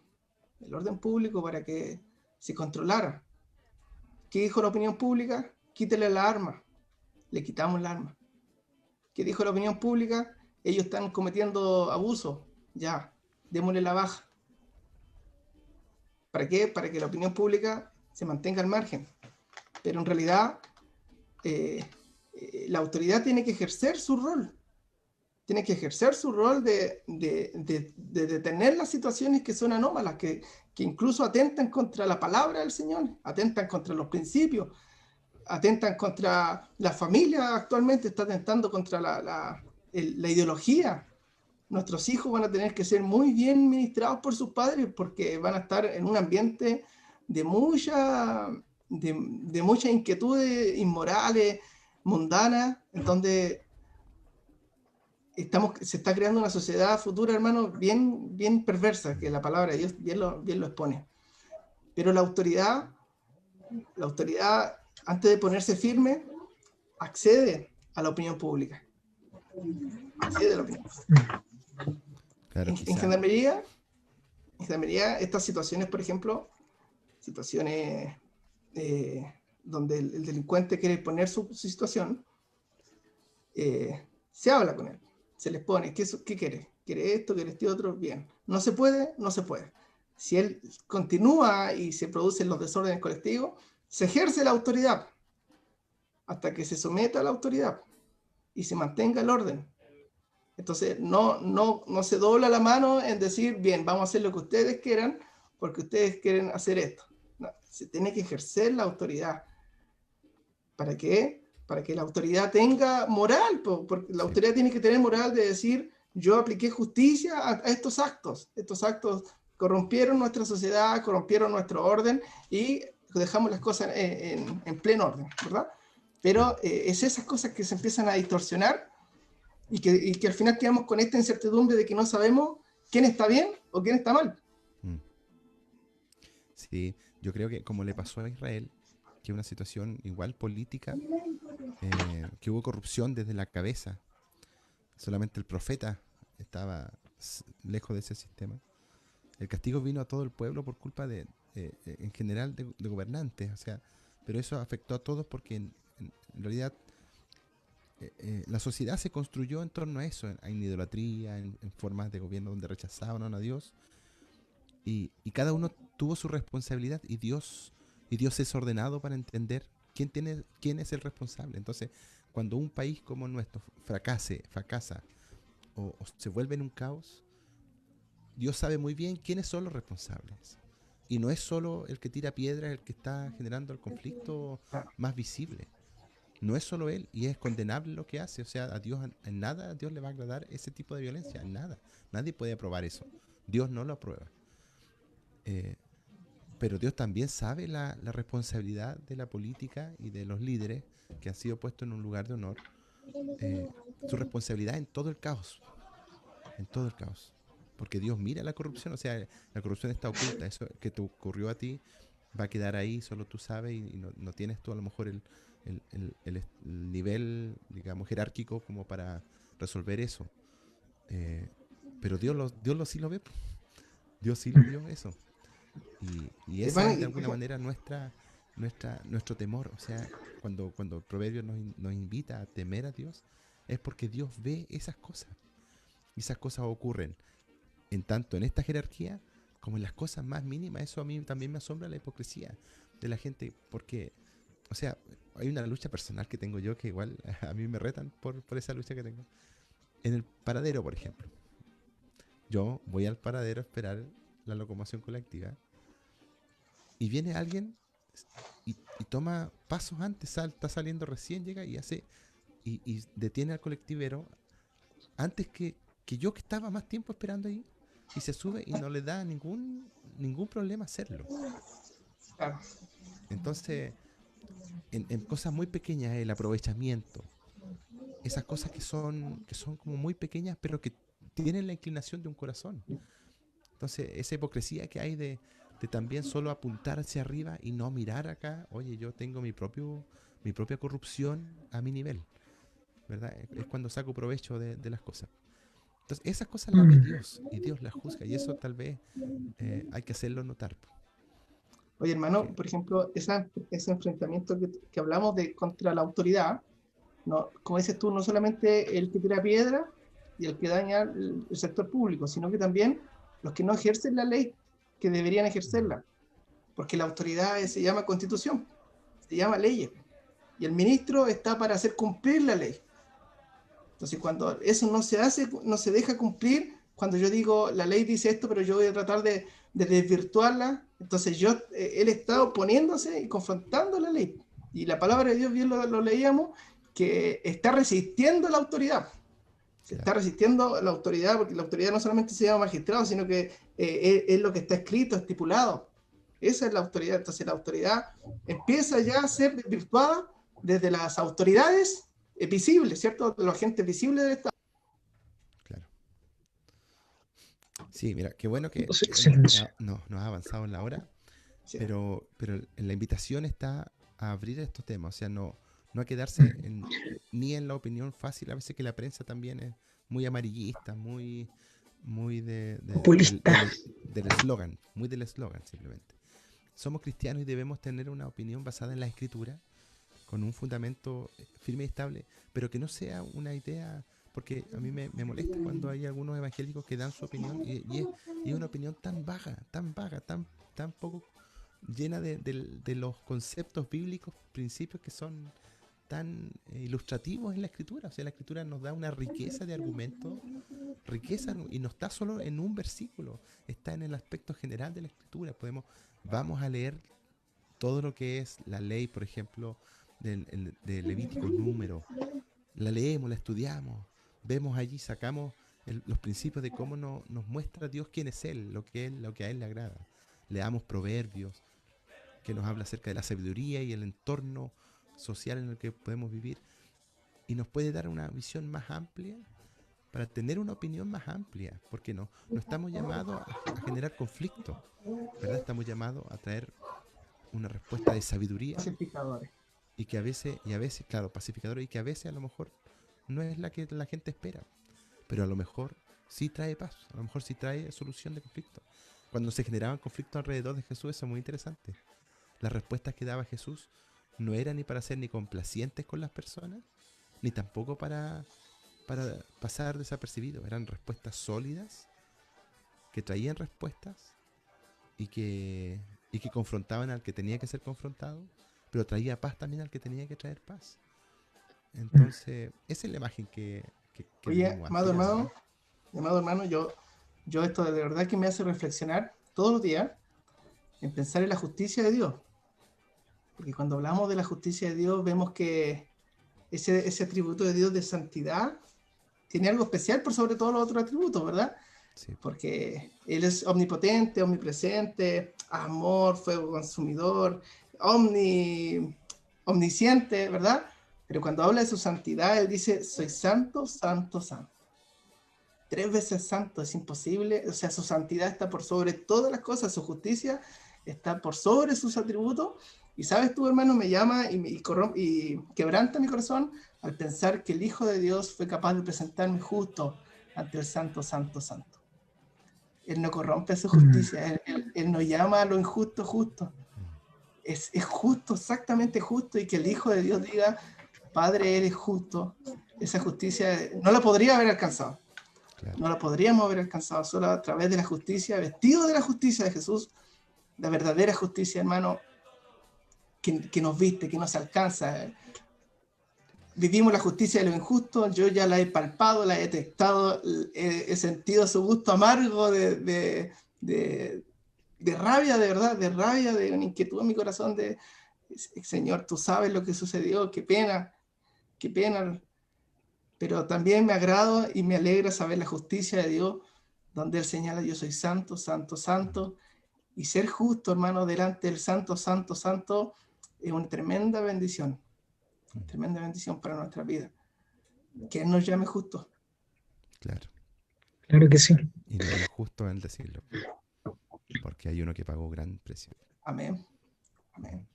para que se controlara. ¿Qué dijo la opinión pública? Quítele la arma. Le quitamos la arma. ¿Qué dijo la opinión pública? Ellos están cometiendo abuso. Ya, démosle la baja. ¿Para qué? Para que la opinión pública se mantenga al margen. Pero en realidad la autoridad tiene que ejercer su rol. Tiene que ejercer su rol de detener las situaciones que son anómalas, que incluso atentan contra la palabra del Señor, atentan contra los principios, atentan contra la familia. Actualmente está atentando contra la ideología. Nuestros hijos van a tener que ser muy bien ministrados por sus padres, porque van a estar en un ambiente de muchas inquietudes inmorales, mundanas, en donde se está creando una sociedad futura, hermano, bien perversa, que la palabra de Dios bien lo expone. Pero la autoridad, antes de ponerse firme, accede a la opinión pública. Accede a la opinión pública. Claro, En gendarmería, estas situaciones, por ejemplo, situaciones donde el delincuente quiere poner su situación, se habla con él, se les pone, ¿qué quiere? ¿Quiere esto? ¿Quiere este otro? Bien. ¿No se puede? No se puede. Si él continúa y se producen los desórdenes colectivos, se ejerce la autoridad. hasta que se someta a la autoridad y se mantenga el orden. Entonces, no se dobla la mano en decir, bien, vamos a hacer lo que ustedes quieran, porque ustedes quieren hacer esto. No, se tiene que ejercer la autoridad. ¿Para qué? Para que la autoridad tenga moral, porque la autoridad tiene que tener moral de decir, yo apliqué justicia a estos actos. Estos actos corrompieron nuestra sociedad, corrompieron nuestro orden y dejamos las cosas en pleno orden, ¿verdad? Pero es esas cosas que se empiezan a distorsionar y que al final quedamos con esta incertidumbre de que no sabemos quién está bien o quién está mal. Sí, yo creo que como le pasó a Israel, que es una situación igual política, que hubo corrupción desde la cabeza, solamente el profeta estaba lejos de ese sistema. El castigo vino a todo el pueblo por culpa en general, de gobernantes, o sea, pero eso afectó a todos porque en realidad la sociedad se construyó en torno a eso, en idolatría, en formas de gobierno donde rechazaban a Dios, y cada uno tuvo su responsabilidad, y Dios es ordenado para entender quién es el responsable. Entonces, cuando un país como el nuestro fracasa o se vuelve en un caos, Dios sabe muy bien quiénes son los responsables. Y no es solo el que tira piedras el que está generando el conflicto más visible. No es solo él, y es condenable lo que hace. O sea, a Dios en nada a Dios le va a agradar ese tipo de violencia, en nada. Nadie puede aprobar eso. Dios no lo aprueba. Pero Dios también sabe la responsabilidad de la política y de los líderes que han sido puestos en un lugar de honor. Su responsabilidad en todo el caos. En todo el caos. Porque Dios mira la corrupción, o sea, la corrupción está oculta. Eso que te ocurrió a ti va a quedar ahí, solo tú sabes, y no tienes tú a lo mejor el nivel, digamos, jerárquico como para resolver eso. Pero Dios sí lo ve. Dios sí lo vio eso. Y esa es de alguna manera nuestro temor. O sea, cuando el proverbio nos invita a temer a Dios, es porque Dios ve esas cosas. Y esas cosas ocurren tanto en esta jerarquía como en las cosas más mínimas. Eso a mí también me asombra, la hipocresía de la gente, porque, o sea, hay una lucha personal que tengo yo que igual a mí me retan por esa lucha que tengo. En el paradero, por ejemplo. Yo voy al paradero a esperar la locomoción colectiva y viene alguien y toma pasos antes, está saliendo recién, llega y hace y detiene al colectivero antes que yo, que estaba más tiempo esperando ahí, y se sube y no le da ningún problema hacerlo. Entonces, en cosas muy pequeñas, el aprovechamiento, esas cosas que son como muy pequeñas, pero que tienen la inclinación de un corazón. Entonces, esa hipocresía que hay de también solo apuntar hacia arriba y no mirar acá, oye, yo tengo mi propia corrupción a mi nivel, ¿verdad? Es cuando saco provecho de las cosas. Entonces, esas cosas las ve Dios, y Dios las juzga, y eso tal vez hay que hacerlo notar. Oye, hermano, por ejemplo, ese enfrentamiento que hablamos contra la autoridad, no, como dices tú, no solamente el que tira piedra y el que daña el sector público, sino que también los que no ejercen la ley, que deberían ejercerla, porque la autoridad se llama constitución, se llama leyes, y el ministro está para hacer cumplir la ley. Entonces, cuando eso no se hace, no se deja cumplir, cuando yo digo, la ley dice esto, pero yo voy a tratar de desvirtuarla, entonces él está oponiéndose y confrontando la ley. Y la palabra de Dios, bien lo leíamos, que está resistiendo la autoridad. Se está resistiendo la autoridad, porque la autoridad no solamente se llama magistrado, sino que es lo que está escrito, estipulado. Esa es la autoridad. Entonces la autoridad empieza ya a ser desvirtuada desde las autoridades visibles, ¿cierto? De los agentes visibles del Estado. Claro. Sí, mira, qué bueno que nos ha avanzado en la hora, sí. pero la invitación está a abrir estos temas, o sea, no a quedarse ni en la opinión fácil. A veces que la prensa también es muy amarillista, muy del eslogan, muy del eslogan simplemente. Somos cristianos y debemos tener una opinión basada en la Escritura, con un fundamento firme y estable, pero que no sea una idea, porque a mí me molesta cuando hay algunos evangélicos que dan su opinión y es una opinión tan vaga, tan poco llena de los conceptos bíblicos, principios que son tan ilustrativos en la Escritura. O sea, la Escritura nos da una riqueza de argumentos, y no está solo en un versículo, está en el aspecto general de la Escritura. Vamos a leer todo lo que es la ley, por ejemplo, de Levítico, Número. La leemos, la estudiamos, vemos allí, sacamos los principios de cómo nos muestra Dios quién es Él, lo que a Él le agrada. Leamos Proverbios, que nos habla acerca de la sabiduría y el entorno social en el que podemos vivir, y nos puede dar una visión más amplia para tener una opinión más amplia, porque no estamos llamados a generar conflicto, ¿verdad? Estamos llamados a traer una respuesta de sabiduría, Pacificadores. y a veces, claro, pacificadora, y que a veces a lo mejor no es la que la gente espera, pero a lo mejor sí trae paz, a lo mejor sí trae solución de conflicto. Cuando se generaban conflictos alrededor de Jesús, eso es muy interesante. Las respuestas que daba Jesús no eran ni para ser ni complacientes con las personas, ni tampoco para pasar desapercibidos. Eran respuestas sólidas, que traían respuestas y que confrontaban al que tenía que ser confrontado, pero traía paz también al que tenía que traer paz. Entonces, esa es la imagen que Oye, debemos amado aspirar, hermano, yo esto de verdad que me hace reflexionar todos los días en pensar en la justicia de Dios. Porque cuando hablamos de la justicia de Dios, vemos que ese atributo de Dios de santidad tiene algo especial por sobre todos los otros atributos, ¿verdad? Sí. Porque Él es omnipotente, omnipresente, amor, fuego consumidor, omnisciente, ¿verdad? Pero cuando habla de su santidad, Él dice, soy santo, santo, santo. 3 veces santo, es imposible. O sea, su santidad está por sobre todas las cosas, su justicia está por sobre sus atributos. Y sabes tú, hermano, me llama y quebranta mi corazón al pensar que el Hijo de Dios fue capaz de presentarme justo ante el santo, santo, santo. Él no corrompe su justicia, él no llama a lo injusto justo. Es justo, exactamente justo, y que el Hijo de Dios diga, Padre, eres justo. Esa justicia no la podría haber alcanzado. Claro. No la podríamos haber alcanzado solo a través de la justicia, vestido de la justicia de Jesús, la verdadera justicia, hermano, que nos viste, que nos alcanza. Vivimos la justicia de lo injusto, yo ya la he palpado, la he detectado, he sentido su gusto amargo de rabia, de verdad, de rabia, de una inquietud en mi corazón de, Señor, tú sabes lo que sucedió, qué pena, pero también me agrada y me alegra saber la justicia de Dios, donde Él señala, yo soy santo, santo, santo, y ser justo, hermano, delante del santo, santo, santo, es una tremenda bendición para nuestra vida. Que Él nos llame justo. Claro. Claro que sí. Y no es justo en decirlo, porque hay uno que pagó gran precio. Amén. Amén.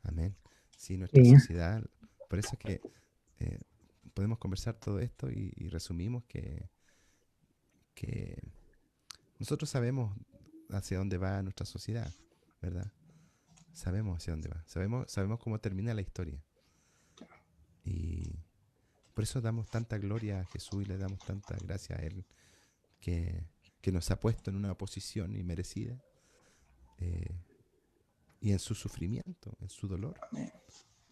Amén. Sí, nuestra Sí. sociedad, por eso es que podemos conversar todo esto y resumimos que nosotros sabemos hacia dónde va nuestra sociedad, ¿verdad? Sabemos hacia dónde va, sabemos cómo termina la historia. Y por eso damos tanta gloria a Jesús y le damos tanta gracia a Él, que nos ha puesto en una posición inmerecida, y en su sufrimiento, en su dolor,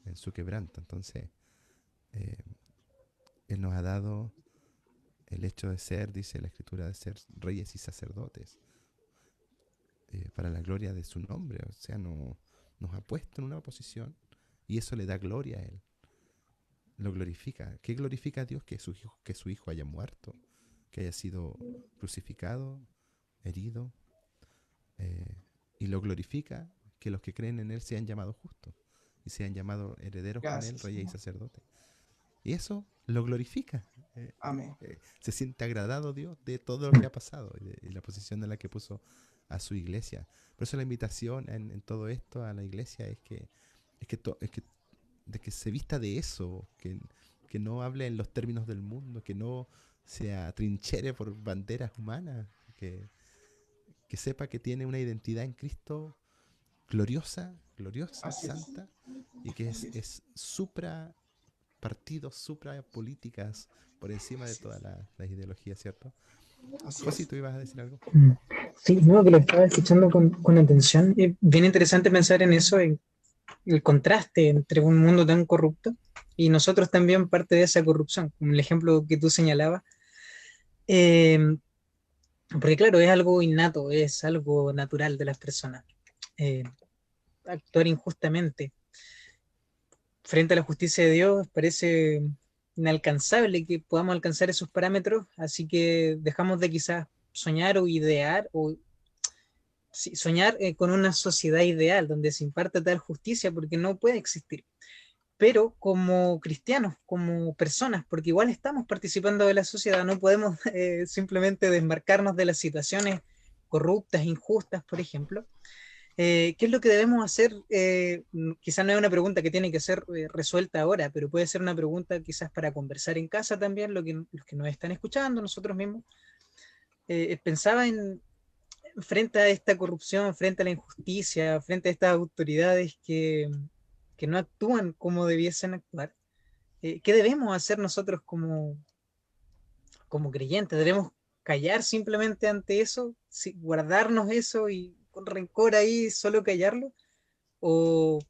en su quebranto. Entonces, Él nos ha dado el hecho de ser, dice la Escritura, de ser reyes y sacerdotes, para la gloria de su nombre. O sea, nos ha puesto en una posición y eso le da gloria a Él. Lo glorifica. ¿Qué glorifica a Dios? Que su hijo haya muerto, que haya sido crucificado, herido, y lo glorifica que los que creen en Él sean llamados justos y sean llamados herederos con Él, reyes y sacerdotes. Y eso lo glorifica. Amén. Se siente agradado Dios de todo lo que ha pasado y la posición en la que puso a su iglesia. Por eso la invitación en todo esto a la iglesia es que se vista de eso, que no hable en los términos del mundo, que no se atrinchera por banderas humanas, que sepa que tiene una identidad en Cristo gloriosa, santa, y que es supra partidos, supra políticas, por encima de todas las ideologías, ¿cierto? José, ¿tú ibas a decir algo? Sí, no, que lo estaba escuchando con atención. Es bien interesante pensar en eso, el contraste entre un mundo tan corrupto y nosotros también parte de esa corrupción, como el ejemplo que tú señalabas. Eh, Porque claro, es algo innato, es algo natural de las personas. Eh, Actuar injustamente frente a la justicia de Dios parece inalcanzable que podamos alcanzar esos parámetros, así que dejamos de quizás soñar o idear o sí, soñar con una sociedad ideal donde se imparta tal justicia porque no puede existir. Pero como cristianos, como personas, porque igual estamos participando de la sociedad, no podemos simplemente desmarcarnos de las situaciones corruptas, injustas, por ejemplo. ¿Qué es lo que debemos hacer? Quizás no es una pregunta que tiene que ser resuelta ahora, pero puede ser una pregunta quizás para conversar en casa también, los que nos están escuchando, nosotros mismos. Pensaba en, frente a esta corrupción, frente a la injusticia, frente a estas autoridades que no actúan como debiesen actuar. ¿Qué debemos hacer nosotros como, como creyentes? ¿Debemos callar simplemente ante eso? ¿Sí, guardarnos eso y con rencor ahí solo callarlo? ¿O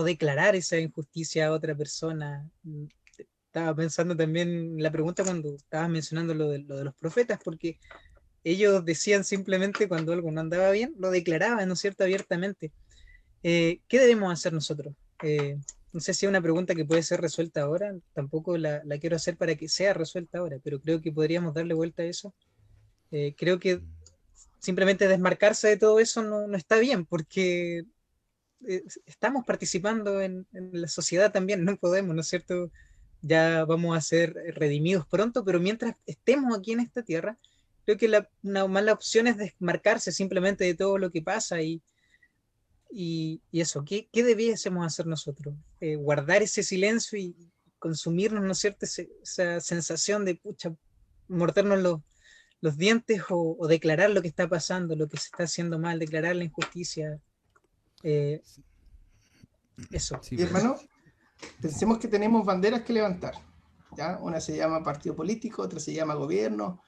declarar esa injusticia a otra persona? Estaba pensando también en la pregunta cuando estabas mencionando lo de los profetas, porque ellos decían simplemente cuando algo no andaba bien, lo declaraban, ¿no es cierto?, abiertamente. ¿Qué debemos hacer nosotros? No sé si es una pregunta que puede ser resuelta ahora, tampoco la quiero hacer para que sea resuelta ahora, pero creo que podríamos darle vuelta a eso. Creo que simplemente desmarcarse de todo eso no está bien, porque estamos participando en la sociedad también, no podemos, ¿no es cierto? Ya vamos a ser redimidos pronto, pero mientras estemos aquí en esta tierra, creo que una mala opción es desmarcarse simplemente de todo lo que pasa y eso, ¿qué debiésemos hacer nosotros? Guardar ese silencio y consumirnos, ¿no es cierto? Esa sensación de, pucha, mordernos los dientes o declarar lo que está pasando, lo que se está haciendo mal, declarar la injusticia, eh, eso. Sí, Y pues. hermano, pensemos que tenemos banderas que levantar. ¿Ya? Una se llama partido político, otra se llama gobierno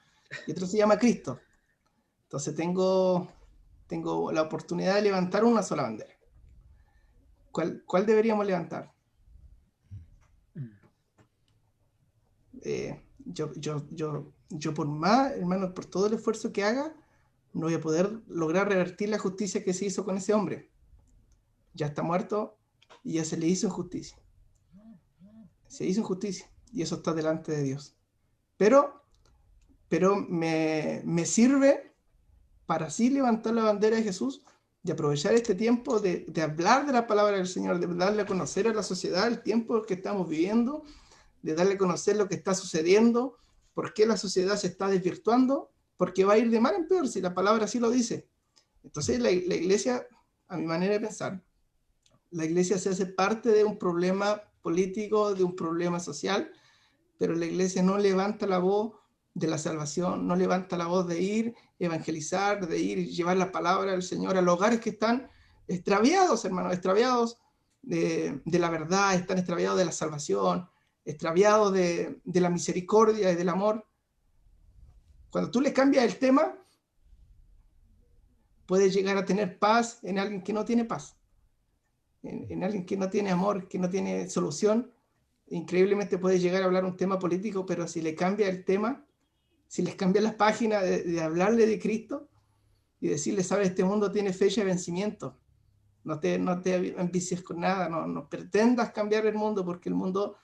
y otra se llama Cristo. Entonces tengo la oportunidad de levantar una sola bandera. ¿Cuál deberíamos levantar? Yo por más, hermano, por todo el esfuerzo que haga, no voy a poder lograr revertir la justicia que se hizo con ese hombre. Ya está muerto y ya se le hizo injusticia. Se hizo injusticia y eso está delante de Dios. Pero me sirve para así levantar la bandera de Jesús, de aprovechar este tiempo, de hablar de la palabra del Señor, de darle a conocer a la sociedad el tiempo que estamos viviendo, de darle a conocer lo que está sucediendo, por qué la sociedad se está desvirtuando, porque va a ir de mal en peor, si la palabra así lo dice. Entonces la iglesia, a mi manera de pensar, la iglesia se hace parte de un problema político, de un problema social, pero la iglesia no levanta la voz de la salvación, no levanta la voz de ir, evangelizar, de ir y llevar la palabra del Señor a los hogares que están extraviados, hermanos, extraviados de la verdad, están extraviados de la salvación, extraviados de la misericordia y del amor. Cuando tú le cambias el tema, puedes llegar a tener paz en alguien que no tiene paz, en alguien que no tiene amor, que no tiene solución. Increíblemente puedes llegar a hablar un tema político, pero si le cambia el tema, si les cambias las páginas de hablarle de Cristo y decirle, sabes, este mundo tiene fecha de vencimiento, no te ambicies con nada, no pretendas cambiar el mundo porque el mundo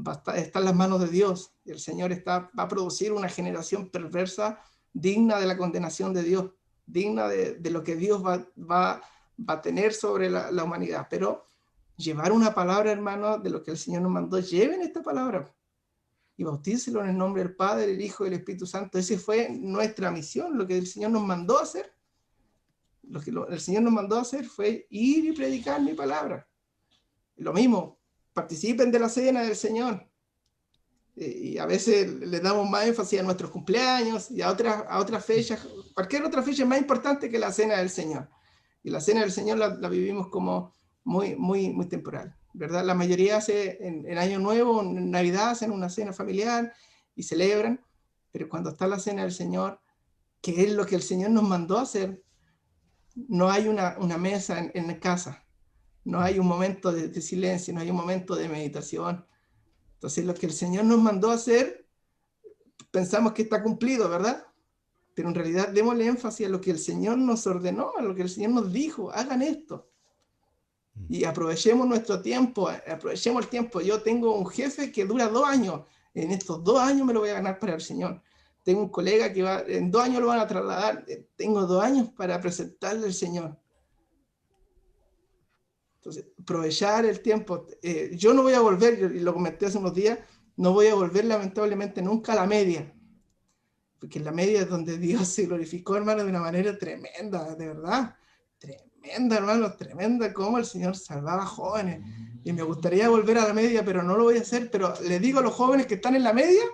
está en las manos de Dios y el Señor va a producir una generación perversa digna de la condenación de Dios, digna de lo que Dios va a tener sobre la humanidad. Pero llevar una palabra, hermano, de lo que el Señor nos mandó, lleven esta palabra y bautícelo en el nombre del Padre, el Hijo y el Espíritu Santo. Esa fue nuestra misión, lo que el Señor nos mandó a hacer. Lo que el Señor nos mandó a hacer fue ir y predicar mi palabra. Lo mismo, participen de la cena del Señor. Y a veces le damos más énfasis a nuestros cumpleaños y a otras fechas. Cualquier otra fecha es más importante que la cena del Señor. Y la cena del Señor la vivimos como muy, muy, muy temporal, ¿verdad? La mayoría hace en Año Nuevo, en Navidad, hacen una cena familiar y celebran, pero cuando está la cena del Señor, que es lo que el Señor nos mandó a hacer, no hay una mesa en casa, no hay un momento de silencio, no hay un momento de meditación. Entonces lo que el Señor nos mandó a hacer, pensamos que está cumplido, ¿verdad? Pero en realidad démosle énfasis a lo que el Señor nos ordenó, a lo que el Señor nos dijo, hagan esto. Y aprovechemos nuestro tiempo, aprovechemos el tiempo. Yo tengo un jefe que dura 2 años. En estos 2 años me lo voy a ganar para el Señor. Tengo un colega que en 2 años lo van a trasladar. Tengo 2 años para presentarle al Señor. Entonces, aprovechar el tiempo. Yo no voy a volver, y lo comenté hace unos días, no voy a volver lamentablemente nunca a la media. Porque en la media es donde Dios se glorificó, hermano, de una manera tremenda, de verdad. Tremenda, hermano, tremenda cómo el Señor salvaba jóvenes. Y me gustaría volver a la media, pero no lo voy a hacer. Pero le digo a los jóvenes que están en la media,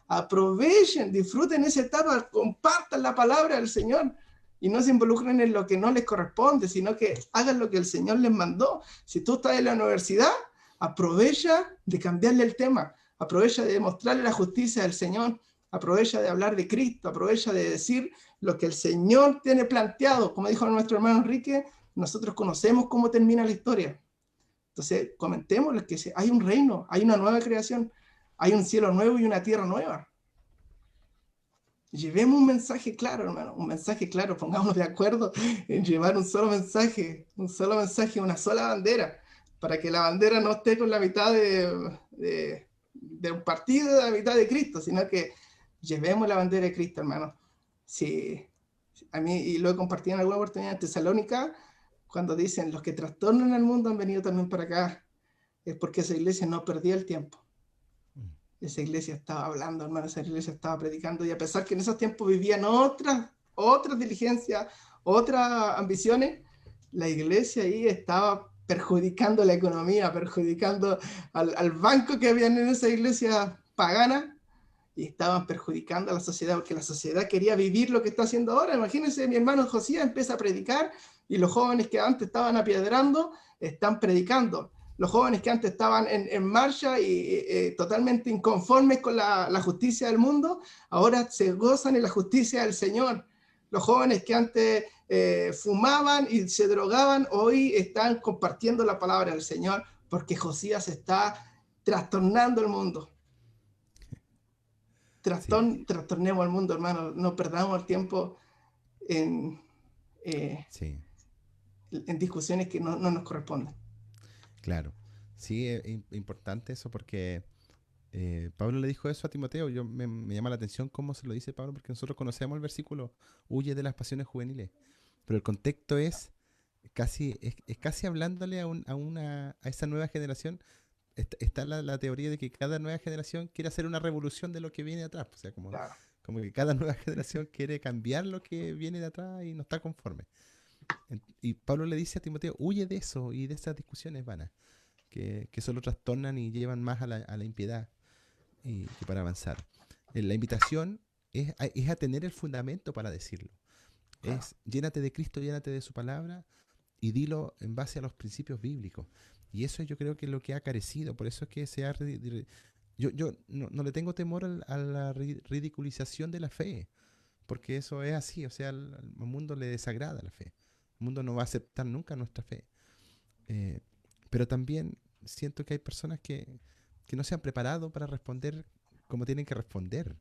aprovechen, disfruten esa etapa, compartan la palabra del Señor y no se involucren en lo que no les corresponde, sino que hagan lo que el Señor les mandó. Si tú estás en la universidad, aprovecha de cambiarle el tema, aprovecha de mostrarle la justicia del Señor, aprovecha de hablar de Cristo, aprovecha de decir lo que el Señor tiene planteado. Como dijo nuestro hermano Enrique, nosotros conocemos cómo termina la historia. Entonces, comentemos que hay un reino, hay una nueva creación, hay un cielo nuevo y una tierra nueva. Llevemos un mensaje claro, hermano, un mensaje claro, pongámonos de acuerdo en llevar un solo mensaje, una sola bandera, para que la bandera no esté con la mitad de un partido, la mitad de Cristo, sino que llevemos la bandera de Cristo, hermano. Sí, a mí, y lo he compartido en alguna oportunidad en Tesalónica, cuando dicen, los que trastornan al mundo han venido también para acá, es porque esa iglesia no perdía el tiempo. Esa iglesia estaba hablando, hermano, esa iglesia estaba predicando, y a pesar que en esos tiempos vivían otras diligencias, otras ambiciones, la iglesia ahí estaba perjudicando la economía, perjudicando al banco que habían en esa iglesia pagana, y estaban perjudicando a la sociedad, porque la sociedad quería vivir lo que está haciendo ahora. Imagínense, mi hermano Josías empieza a predicar, y los jóvenes que antes estaban apiedrando, están predicando. Los jóvenes que antes estaban en marcha y totalmente inconformes con la justicia del mundo, ahora se gozan en la justicia del Señor. Los jóvenes que antes fumaban y se drogaban, hoy están compartiendo la palabra del Señor, porque Josías está trastornando el mundo. Sí, Trastornemos al mundo, hermano. No perdamos el tiempo en, sí, en discusiones que no nos corresponden. claro. Sí, es importante eso porque Pablo le dijo eso a Timoteo. Me llama la atención cómo se lo dice Pablo, porque nosotros conocemos el versículo, huye de las pasiones juveniles. Pero el contexto es casi hablándole a esa nueva generación. Está la teoría de que cada nueva generación quiere hacer una revolución de lo que viene de atrás. O sea, Claro. como que cada nueva generación quiere cambiar lo que viene de atrás y no está conforme. Y Pablo le dice a Timoteo, huye de eso y de esas discusiones vanas, que solo trastornan y llevan más a la impiedad que para avanzar. La invitación es a tener el fundamento para decirlo. Claro. Es llénate de Cristo, llénate de su palabra y dilo en base a los principios bíblicos. Y eso yo creo que es lo que ha carecido. Por eso es que yo no le tengo temor a la ridiculización de la fe, porque eso es así. O sea, al mundo le desagrada la fe. El mundo no va a aceptar nunca nuestra fe. Pero también siento que hay personas que no se han preparado para responder como tienen que responder.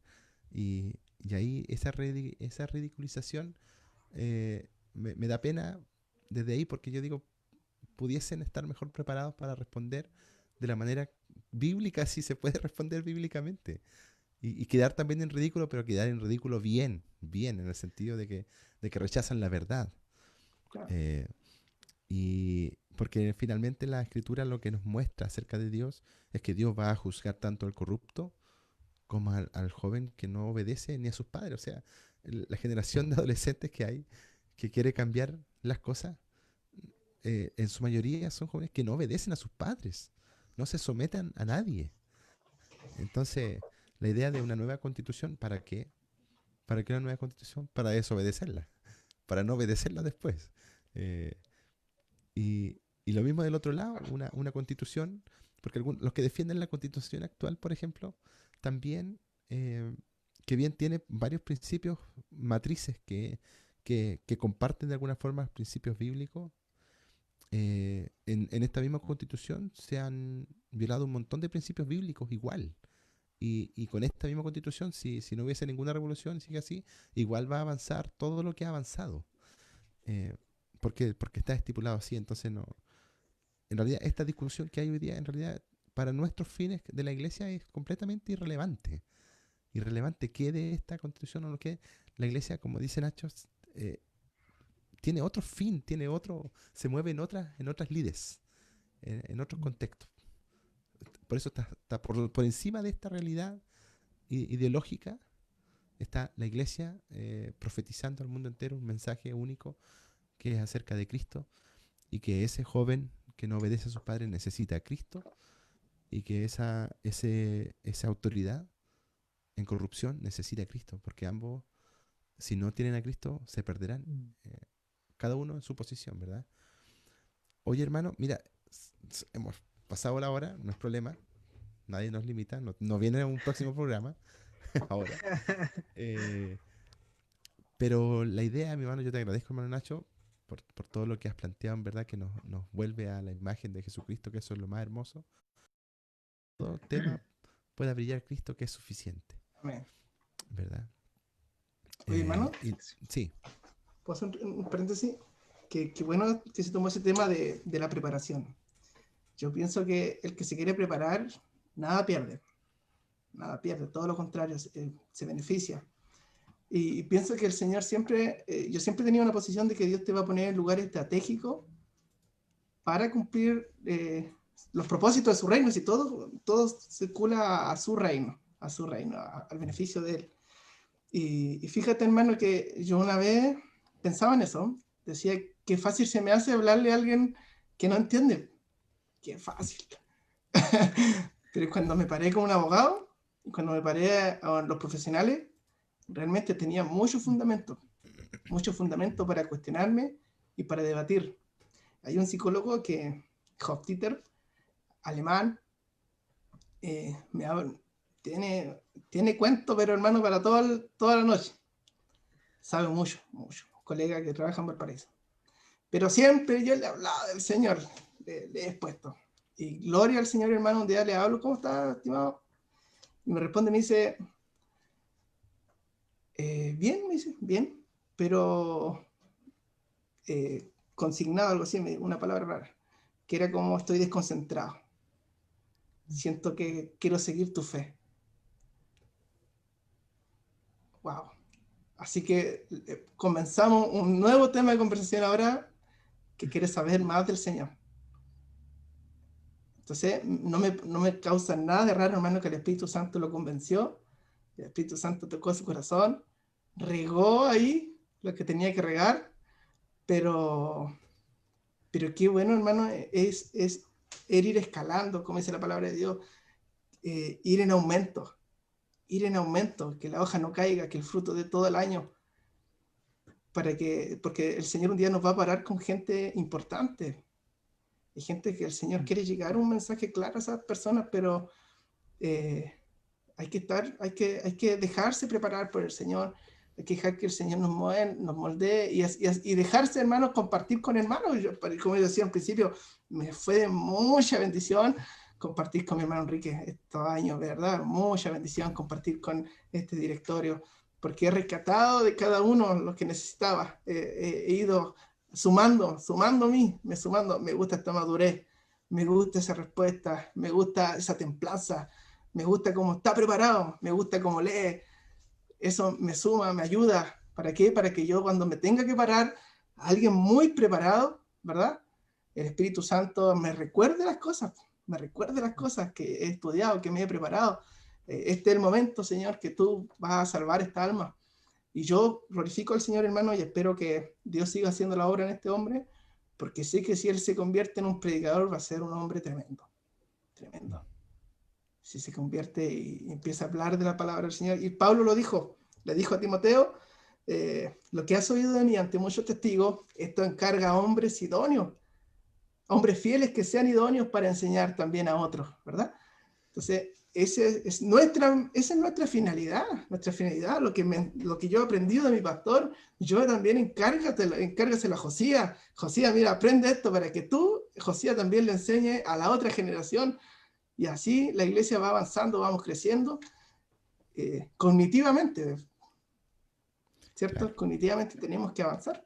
Y ahí esa ridiculización me da pena desde ahí, porque yo digo, pudiesen estar mejor preparados para responder de la manera bíblica, si se puede responder bíblicamente. Y quedar también en ridículo, pero quedar en ridículo bien, en el sentido de que rechazan la verdad. Claro. Y porque finalmente la escritura lo que nos muestra acerca de Dios es que Dios va a juzgar tanto al corrupto como al joven que no obedece ni a sus padres. O sea, la generación de adolescentes que hay que quiere cambiar las cosas, en su mayoría son jóvenes que no obedecen a sus padres, no se someten a nadie. Entonces, la idea de una nueva constitución, ¿para qué? ¿Para qué una nueva constitución? Para desobedecerla, para no obedecerla después. Eh, y lo mismo del otro lado, una constitución, porque los que defienden la constitución actual, por ejemplo, también, que bien tiene varios principios matrices que comparten de alguna forma principios bíblicos, en esta misma constitución se han violado un montón de principios bíblicos igual. Y con esta misma constitución, si no hubiese ninguna revolución, sigue así, igual va a avanzar todo lo que ha avanzado. Porque está estipulado así. Entonces, no. En realidad, esta discusión que hay hoy día, en realidad, para nuestros fines de la iglesia es completamente irrelevante. Irrelevante quede esta constitución o no quede. La iglesia, como dice Nacho, tiene otro fin, se mueve en otras lides, en otros contextos. Por eso está por encima de esta realidad ideológica, está la iglesia profetizando al mundo entero un mensaje único que es acerca de Cristo, y que ese joven que no obedece a sus padres necesita a Cristo, y que esa autoridad en corrupción necesita a Cristo, porque ambos, si no tienen a Cristo, se perderán, cada uno en su posición, ¿verdad? Oye, hermano, mira, hemos pasado la hora, no es problema, nadie nos limita, no viene un próximo programa ahora. Pero la idea, mi hermano, yo te agradezco, hermano Nacho, por todo lo que has planteado, en verdad, que nos vuelve a la imagen de Jesucristo, que eso es lo más hermoso. Todo tema pueda brillar Cristo, que es suficiente, Amén. ¿verdad? Oye, hermano, Sí. ¿puedo hacer un paréntesis? Que bueno que se tomó ese tema de la preparación. Yo pienso que el que se quiere preparar, nada pierde. Nada pierde, todo lo contrario, se beneficia. Y pienso que el Señor siempre, yo siempre he tenido una posición de que Dios te va a poner en lugares estratégicos para cumplir los propósitos de su reino, si todo circula a su reino, al beneficio de Él. Y fíjate, hermano, que yo una vez pensaba en eso, decía, qué fácil se me hace hablarle a alguien que no entiende. Qué fácil. Pero cuando me paré con un abogado, cuando me paré a los profesionales, realmente tenía mucho fundamento para cuestionarme y para debatir. Hay un psicólogo Hofstadter, alemán, tiene cuento, pero hermano, para toda la noche. Sabe mucho. Un colega que trabaja en Valparaíso. Pero siempre yo le hablaba del Señor, le he expuesto. Y gloria al Señor, hermano, un día le hablo, ¿cómo está, estimado? Y me responde, me dice, bien, pero consignado, algo así, una palabra rara, que era como estoy desconcentrado. Siento que quiero seguir tu fe. Wow. Así que comenzamos un nuevo tema de conversación ahora, que quiere saber más del Señor. Entonces, no me causa nada de raro, hermano, que el Espíritu Santo lo convenció, el Espíritu Santo tocó su corazón, regó ahí lo que tenía que regar, pero qué bueno, hermano, es ir escalando, como dice la palabra de Dios, ir en aumento, que la hoja no caiga, que el fruto de todo el año, porque el Señor un día nos va a parar con gente importante. Hay gente que el Señor quiere llegar un mensaje claro a esas personas, pero hay que dejarse preparar por el Señor, hay que dejar que el Señor nos moldee y dejarse, hermanos, compartir con hermanos. Como yo decía al principio, me fue de mucha bendición compartir con mi hermano Enrique estos años, ¿verdad? Mucha bendición compartir con este directorio, porque he rescatado de cada uno lo que necesitaba. He ido sumando, me gusta esta madurez, me gusta esa respuesta, me gusta esa templanza, me gusta cómo está preparado, me gusta cómo lee. Eso me suma, me ayuda. ¿Para qué? Para que yo, cuando me tenga que parar a alguien muy preparado, ¿verdad? El Espíritu Santo me recuerde las cosas que he estudiado, que me he preparado. Este es el momento, Señor, que tú vas a salvar esta alma. Y yo glorifico al Señor, hermano, y espero que Dios siga haciendo la obra en este hombre, porque sé que si él se convierte en un predicador, va a ser un hombre tremendo. Si se convierte y empieza a hablar de la palabra del Señor. Y Pablo le dijo a Timoteo, lo que has oído de mí ante muchos testigos, esto encarga a hombres idóneos, hombres fieles que sean idóneos para enseñar también a otros, ¿verdad? Entonces, esa es nuestra finalidad, lo que yo he aprendido de mi pastor, yo también encárgaselo a Josías. Josías, mira, aprende esto para que tú, Josías, también le enseñes a la otra generación, y así la iglesia va avanzando, vamos creciendo, cognitivamente, ¿cierto? Claro. Cognitivamente tenemos que avanzar.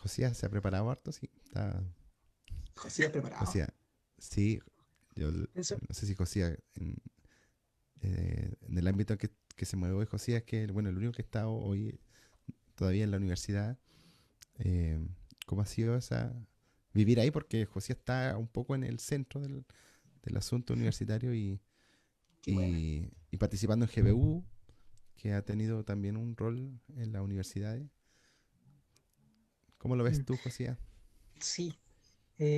Josías se ha preparado harto, sí. Está... Josías preparado. Josías, sí. Yo Eso. no sé si Josías, en el ámbito que se mueve hoy, Josías, que bueno, el único que está hoy todavía en la universidad. Eh, ¿Cómo ha sido vivir ahí? Porque Josías está un poco en el centro del asunto universitario Qué bueno. y participando en GBU, que ha tenido también un rol en las universidades. ¿Cómo lo ves Mm, tú, Josías? sí,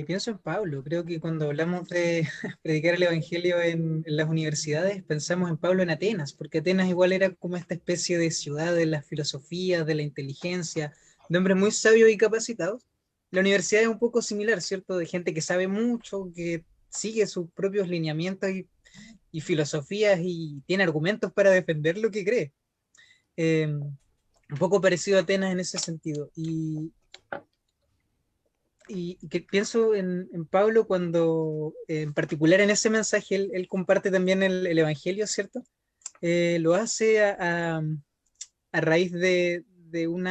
pienso en Pablo. Creo que cuando hablamos de predicar el Evangelio en las universidades, pensamos en Pablo en Atenas, porque Atenas igual era como esta especie de ciudad de la filosofía, de la inteligencia, de hombres muy sabios y capacitados. La universidad es un poco similar, ¿cierto? De gente que sabe mucho, que sigue sus propios lineamientos y filosofías y tiene argumentos para defender lo que cree. Un poco parecido a Atenas en ese sentido. Y que pienso en Pablo cuando, en particular en ese mensaje, él comparte también el Evangelio, ¿cierto? Lo hace a raíz de un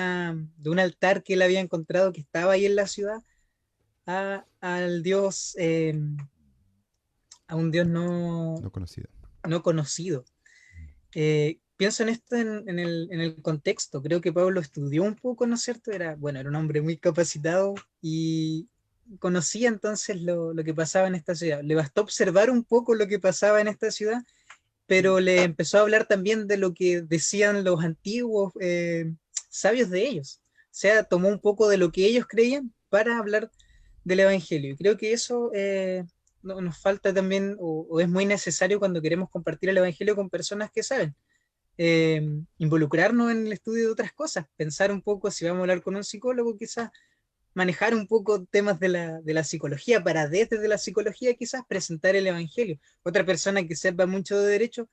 altar que él había encontrado que estaba ahí en la ciudad, al Dios, a un Dios No conocido. no conocido. Pienso en esto en el contexto. Creo que Pablo estudió un poco, ¿no es cierto? Era, bueno, era un hombre muy capacitado y conocía entonces lo que pasaba en esta ciudad. Le bastó observar un poco lo que pasaba en esta ciudad, pero le empezó a hablar también de lo que decían los antiguos sabios de ellos. O sea, tomó un poco de lo que ellos creían para hablar del Evangelio. Y creo que eso nos falta también, o es muy necesario cuando queremos compartir el Evangelio con personas que saben involucrarnos en el estudio de otras cosas, pensar un poco si vamos a hablar con un psicólogo, quizás manejar un poco temas de la psicología para desde la psicología quizás presentar el Evangelio. Otra persona que sepa mucho de derecho,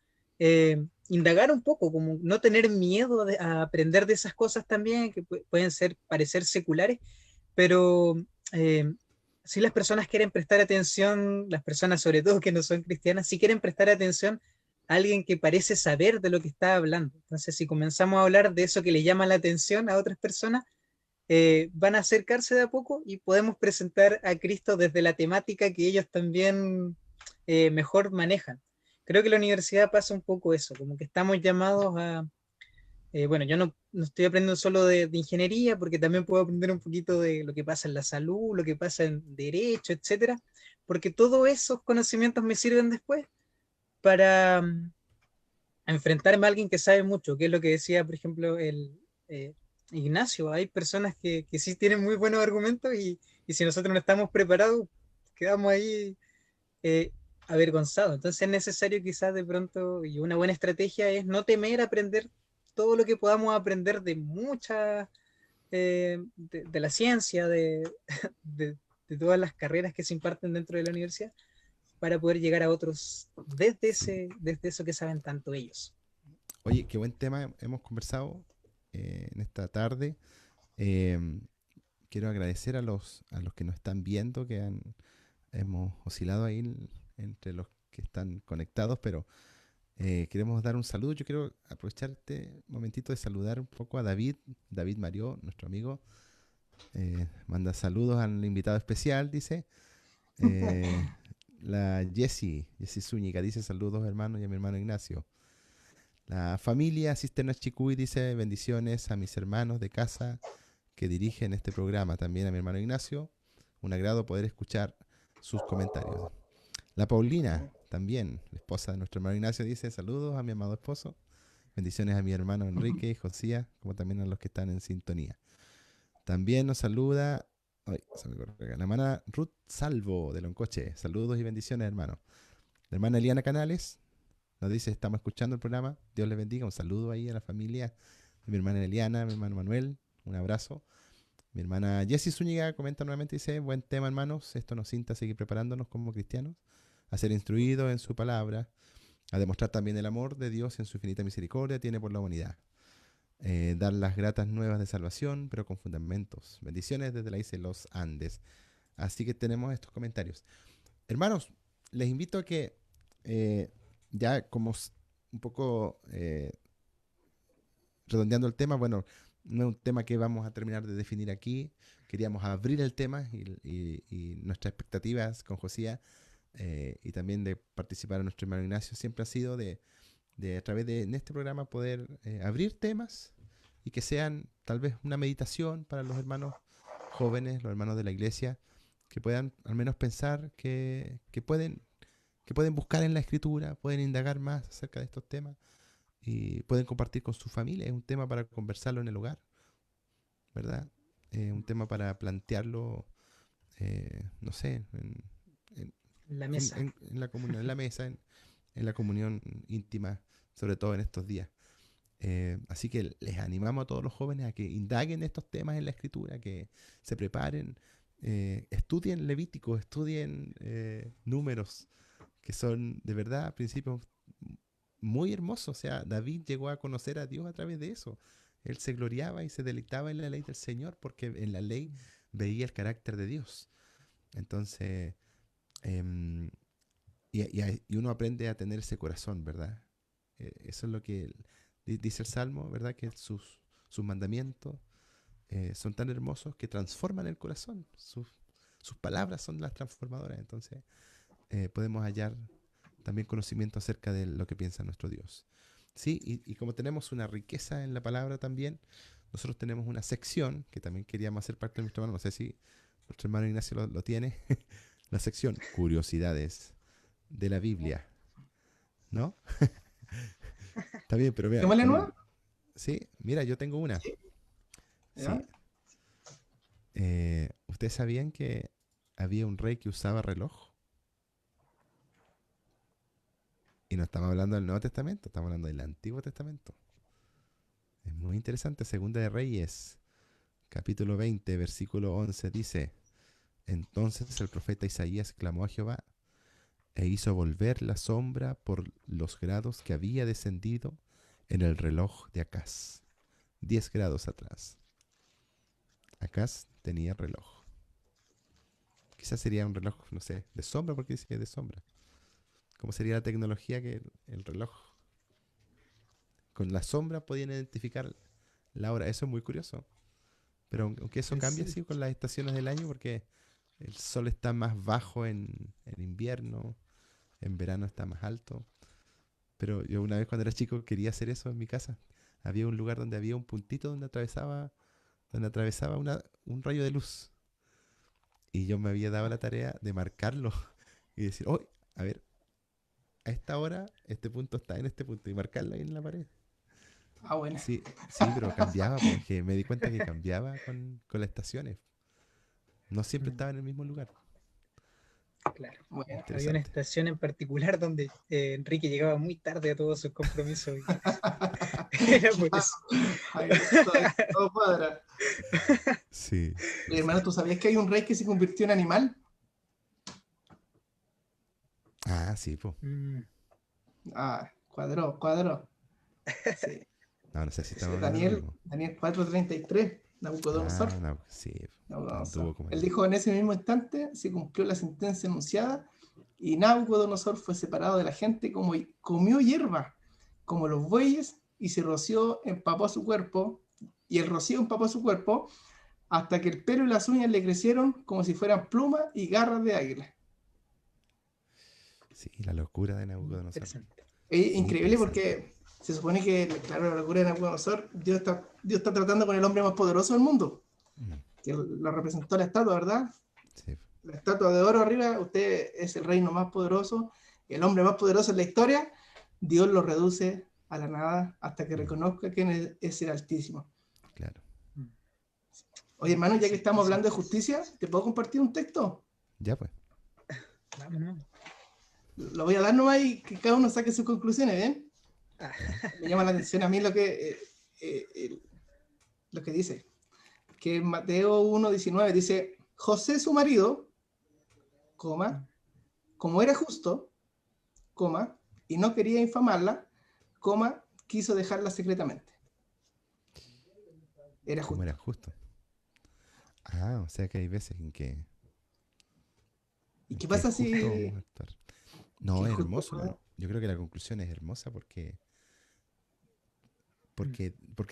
indagar un poco, como no tener miedo a aprender de esas cosas también, que pueden ser, parecer seculares, pero si las personas quieren prestar atención, las personas sobre todo que no son cristianas, si quieren prestar atención a alguien que parece saber de lo que está hablando. Entonces, si comenzamos a hablar de eso que le llama la atención a otras personas, van a acercarse de a poco y podemos presentar a Cristo desde la temática que ellos también mejor manejan. Creo que la universidad pasa un poco eso, como que estamos llamados a, bueno, yo no estoy aprendiendo solo de ingeniería, porque también puedo aprender un poquito de lo que pasa en la salud, lo que pasa en derecho, etcétera, porque todos esos conocimientos me sirven después para enfrentarme a alguien que sabe mucho, que es lo que decía, por ejemplo, Ignacio. Hay personas que sí tienen muy buenos argumentos y si nosotros no estamos preparados, quedamos ahí eh, avergonzados. Entonces es necesario quizás de pronto, y una buena estrategia es no temer aprender todo lo que podamos aprender de muchas, de la ciencia, de todas las carreras que se imparten dentro de la universidad, para poder llegar a otros Sí. desde eso que saben tanto ellos. Oye, qué buen tema hemos conversado en esta tarde. Eh, Quiero agradecer a los que nos están viendo, hemos oscilado ahí entre los que están conectados, pero queremos dar un saludo. Yo quiero aprovechar este momentito de saludar un poco a David Marió, nuestro amigo. Manda saludos al invitado especial, dice. Eh, la Jessie Zúñiga dice saludos hermanos y a mi hermano Ignacio. La familia Cisternas Chicuy dice bendiciones a mis hermanos de casa que dirigen este programa. También a mi hermano Ignacio. Un agrado poder escuchar sus comentarios. La Paulina, también, la esposa de nuestro hermano Ignacio, dice saludos a mi amado esposo. Bendiciones a mi hermano Enrique y Josía, como también a los que están en sintonía. También nos saluda la hermana Ruth Salvo de Loncoche. Saludos y bendiciones, hermano. La hermana Eliana Canales nos dice, estamos escuchando el programa. Dios les bendiga. Un saludo ahí a la familia de mi hermana Eliana, mi hermano Manuel. Un abrazo. Mi hermana Jessie Zúñiga comenta nuevamente, dice, buen tema, hermanos. Esto nos cinta a seguir preparándonos como cristianos a ser instruidos en su palabra, a demostrar también el amor de Dios en su infinita misericordia tiene por la humanidad. Dar las gratas nuevas de salvación, pero con fundamentos. Bendiciones desde la isla de los Andes. Así que tenemos estos comentarios. Hermanos, les invito a que ya como un poco redondeando el tema, bueno, no es un tema que vamos a terminar de definir aquí. Queríamos abrir el tema y nuestras expectativas con Josía y también de participar en nuestro hermano Ignacio siempre ha sido de a través de en este programa poder abrir temas y que sean tal vez una meditación para los hermanos jóvenes, los hermanos de la iglesia, que puedan al menos pensar que pueden buscar en la escritura, pueden indagar más acerca de estos temas y pueden compartir con su familia. Es un tema para conversarlo en el hogar, ¿verdad? Un tema para plantearlo, no sé, La mesa. en la comunión, en la mesa, en la comunión íntima, sobre todo en estos días. Así que les animamos a todos los jóvenes a que indaguen estos temas en la escritura, que se preparen, estudien Levítico, estudien Números, que son de verdad principios muy hermosos. O sea, David llegó a conocer a Dios a través de eso. Él se gloriaba y se deleitaba en la ley del Señor porque en la ley veía el carácter de Dios. Entonces, y uno aprende a tener ese corazón, ¿verdad? Eso es lo que dice el Salmo, ¿verdad? Que sus mandamientos son tan hermosos que transforman el corazón. Sus palabras son las transformadoras. Entonces, podemos hallar también conocimiento acerca de lo que piensa nuestro Dios. Sí, y como tenemos una riqueza en la palabra también, nosotros tenemos una sección que también queríamos hacer parte de nuestro hermano. No sé si nuestro hermano Ignacio lo tiene. La sección Curiosidades de la Biblia. ¿No? Está bien, pero mira. ¿Démosle nueva? Sí, mira, yo tengo una. Sí. Sí. ¿Ya? ¿Ustedes sabían que había un rey que usaba reloj? Y no estamos hablando del Nuevo Testamento, estamos hablando del Antiguo Testamento. Es muy interesante. Segunda de Reyes, capítulo 20, versículo 11, dice: Entonces el profeta Isaías clamó a Jehová, e hizo volver la sombra por los grados que había descendido en el reloj de Acaz. 10 grados atrás. Acaz tenía reloj. Quizás sería un reloj, no sé, de sombra, porque dice de sombra. ¿Cómo sería la tecnología que el reloj? Con la sombra podían identificar la hora. Eso es muy curioso. Pero aunque eso cambia así con las estaciones del año, porque el sol está más bajo en invierno, en verano está más alto. Pero yo una vez cuando era chico quería hacer eso en mi casa. Había un lugar donde había un puntito donde atravesaba un rayo de luz. Y yo me había dado la tarea de marcarlo y decir, oh, a ver, a esta hora este punto está en este punto, y marcarlo ahí en la pared. Ah, bueno. Sí, pero cambiaba, porque me di cuenta que cambiaba con las estaciones. No siempre estaba en el mismo lugar. Claro. Bueno, Había una Interesante. estación en particular donde Enrique llegaba muy tarde a todos sus compromisos. Era por eso. Ay, todo cuadra. Sí. Oye, hermano, ¿tú sabías que hay un rey que se convirtió en animal? Ah, sí, pues. Ah, cuadró. Sí. No sé si Sí, estamos hablando de lo mismo. Daniel 4:33, Nabucodonosor. Ah, no, sí. Nabucodonosor. Anduvo como Él dijo, en ese mismo instante se cumplió la sentencia anunciada y Nabucodonosor fue separado de la gente como comió hierba, como los bueyes, y se roció, empapó su cuerpo, y el rocío empapó su cuerpo, hasta que el pelo y las uñas le crecieron como si fueran plumas y garras de águila. Sí, la locura de Nabucodonosor. Interesante. Es increíble Interesante. porque se supone que, claro, la locura de Nabucodonosor, Dios está tratando con el hombre más poderoso del mundo, que lo representó la estatua, ¿verdad? Sí. La estatua de oro arriba, usted es el reino más poderoso, el hombre más poderoso en la historia. Dios lo reduce a la nada hasta que reconozca que es el Altísimo. Claro. Oye, hermano, ya que estamos hablando de justicia, ¿te puedo compartir un texto? Ya pues. Vámonos. Lo voy a dar nomás y que cada uno saque sus conclusiones, ¿bien? Ah, Me llama la atención a mí lo que dice. Que en Mateo 1:19 dice, José su marido, como era justo, coma, y no quería infamarla, coma, quiso dejarla secretamente. Era ¿Cómo justo. era justo? Ah, o sea que hay veces ¿Y en qué que es pasa justo si actuar. que No, es es justo hermoso, hermano. Yo creo que la conclusión es hermosa porque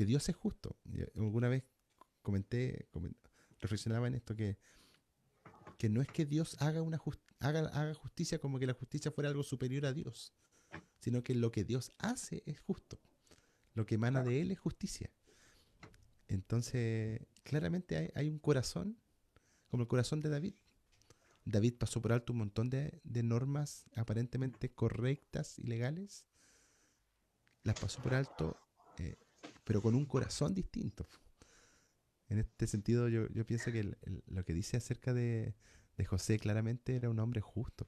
Dios es justo. Yo alguna vez reflexionaba en esto que no es que Dios haga justicia como que la justicia fuera algo superior a Dios, sino que lo que Dios hace es justo. Lo que emana Claro. de Él es justicia. Entonces, claramente hay un corazón, como el corazón de David. David pasó por alto un montón de normas aparentemente correctas y legales, las pasó por alto, eh, pero con un corazón distinto. En este sentido, yo pienso que lo que dice acerca de José claramente era un hombre justo.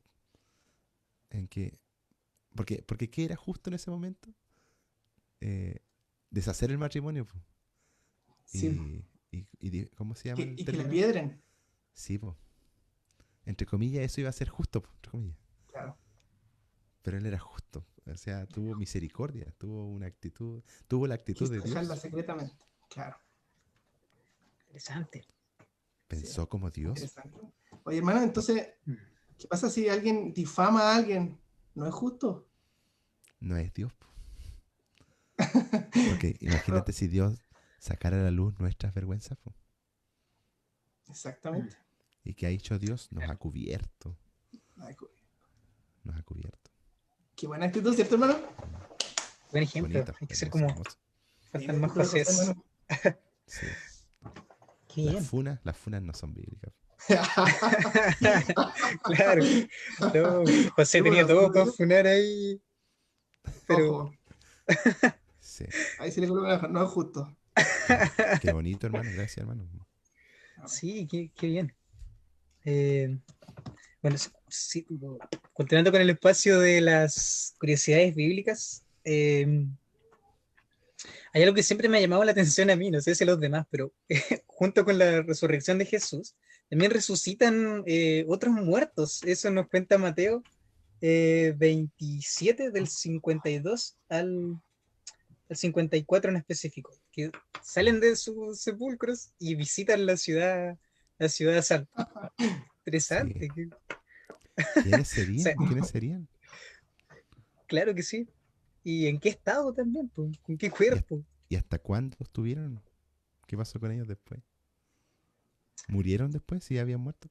En que, porque ¿qué era justo en ese momento? Eh, Deshacer el matrimonio. Po. sí, ¿Cómo se llama el y que la término? piedren? Sí, po. Entre comillas, eso iba a ser justo, po, entre comillas. Claro. Pero él era justo. O sea, tuvo misericordia, tuvo la actitud Quiso de dejarla Dios. secretamente. Claro. Interesante. Sí, Pensó como Dios. interesante. Oye, hermano, entonces, Mm. ¿qué pasa si alguien difama a alguien? ¿No es justo? No es Dios. Po. Porque Claro, imagínate si Dios sacara a la luz nuestras vergüenzas. Po. Mm. exactamente. ¿Y qué ha hecho Dios? Nos ha cubierto. Ay, Nos ha cubierto. qué buena actitud, ¿cierto, hermano? Buen ejemplo. Bonito, Hay que ser hermoso, como hermoso. Sí, faltan me más gustó de José, José. hermano. Sí. Qué bien. Las funas no son bíblicas. Claro. No, José Sí, tenía bueno, todo para solo funar ahí, pero ojo, Sí. ahí sí le coloco no es justo. Qué bonito, hermano. Gracias, hermano. sí, qué bien. Eh, bueno, sí, continuando con el espacio de las curiosidades bíblicas, hay algo que siempre me ha llamado la atención a mí, no sé si a los demás, pero junto con la resurrección de Jesús, también resucitan otros muertos. Eso nos cuenta Mateo 27 del 52 al 54 en específico, que salen de sus sepulcros y visitan la ciudad santa. Sí. Interesante. ¿Quiénes O sea, serían? ¿Quiénes serían? claro que sí. ¿Y en qué estado también? Po? ¿Con qué ¿Y, has- cuerpo? y hasta cuándo estuvieron? ¿Qué pasó con ellos después? ¿Murieron después? ¿Si habían muerto?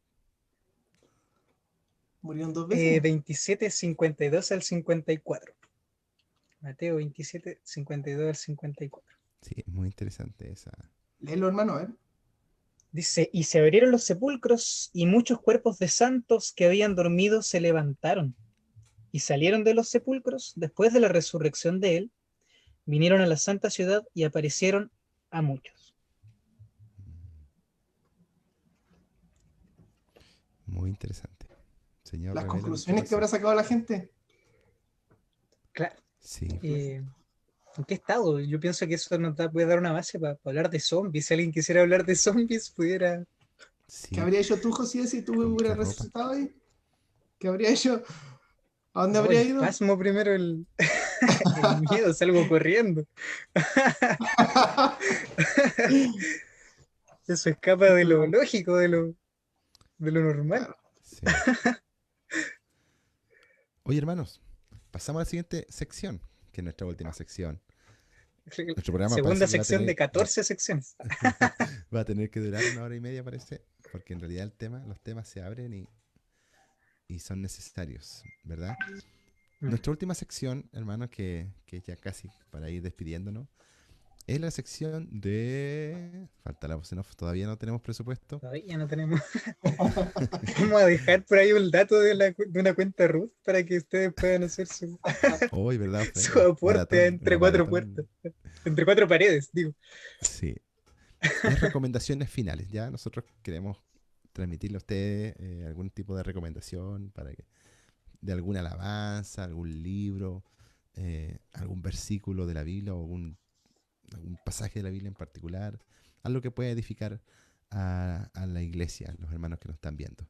Murieron dos veces. 27, 52 al 54. Mateo 27, 52 al 54. Sí, es muy interesante esa. Léelo, hermano, a ver. Dice, y se abrieron los sepulcros y muchos cuerpos de santos que habían dormido se levantaron y salieron de los sepulcros después de la resurrección de él, vinieron a la santa ciudad y aparecieron a muchos. Muy interesante. Señor, Las revela nuestro conclusiones que corazón. habrá sacado la gente. Claro. Sí, ¿En qué estado? Yo pienso que eso puede dar una base para hablar de zombies. Si alguien quisiera hablar de zombies, pudiera... ¿Qué sí. habría hecho tú, José, si tú ¿Con qué hubieras ropa? resucitado ahí? ¿Qué habría hecho? ¿A dónde No, habría el ido? pasmo primero, el miedo, salgo corriendo. Eso escapa de lo lógico, de lo normal. Claro. Sí. Oye, hermanos, pasamos a la siguiente sección, que es nuestra última sección. Nuestro programa Segunda parece que sección de 14 secciones. va a tener que durar 1 hora y media, parece, porque en realidad los temas se abren y son necesarios, ¿verdad? Nuestra última sección, hermanos, que ya casi para ir despidiéndonos, es la sección de... Falta la voz en off, todavía no tenemos presupuesto. Todavía no tenemos. Vamos a dejar por ahí un dato de una cuenta Ruth para que ustedes puedan hacer Hoy, ¿verdad, su Fred? aporte entre Una cuatro puertas, maratón. entre cuatro paredes, digo. Sí. Es recomendaciones finales. Ya nosotros queremos transmitirle a ustedes algún tipo de recomendación de alguna alabanza, algún libro, algún versículo de la Biblia o algún pasaje de la Biblia en particular, algo que pueda edificar a la iglesia, los hermanos que nos están viendo.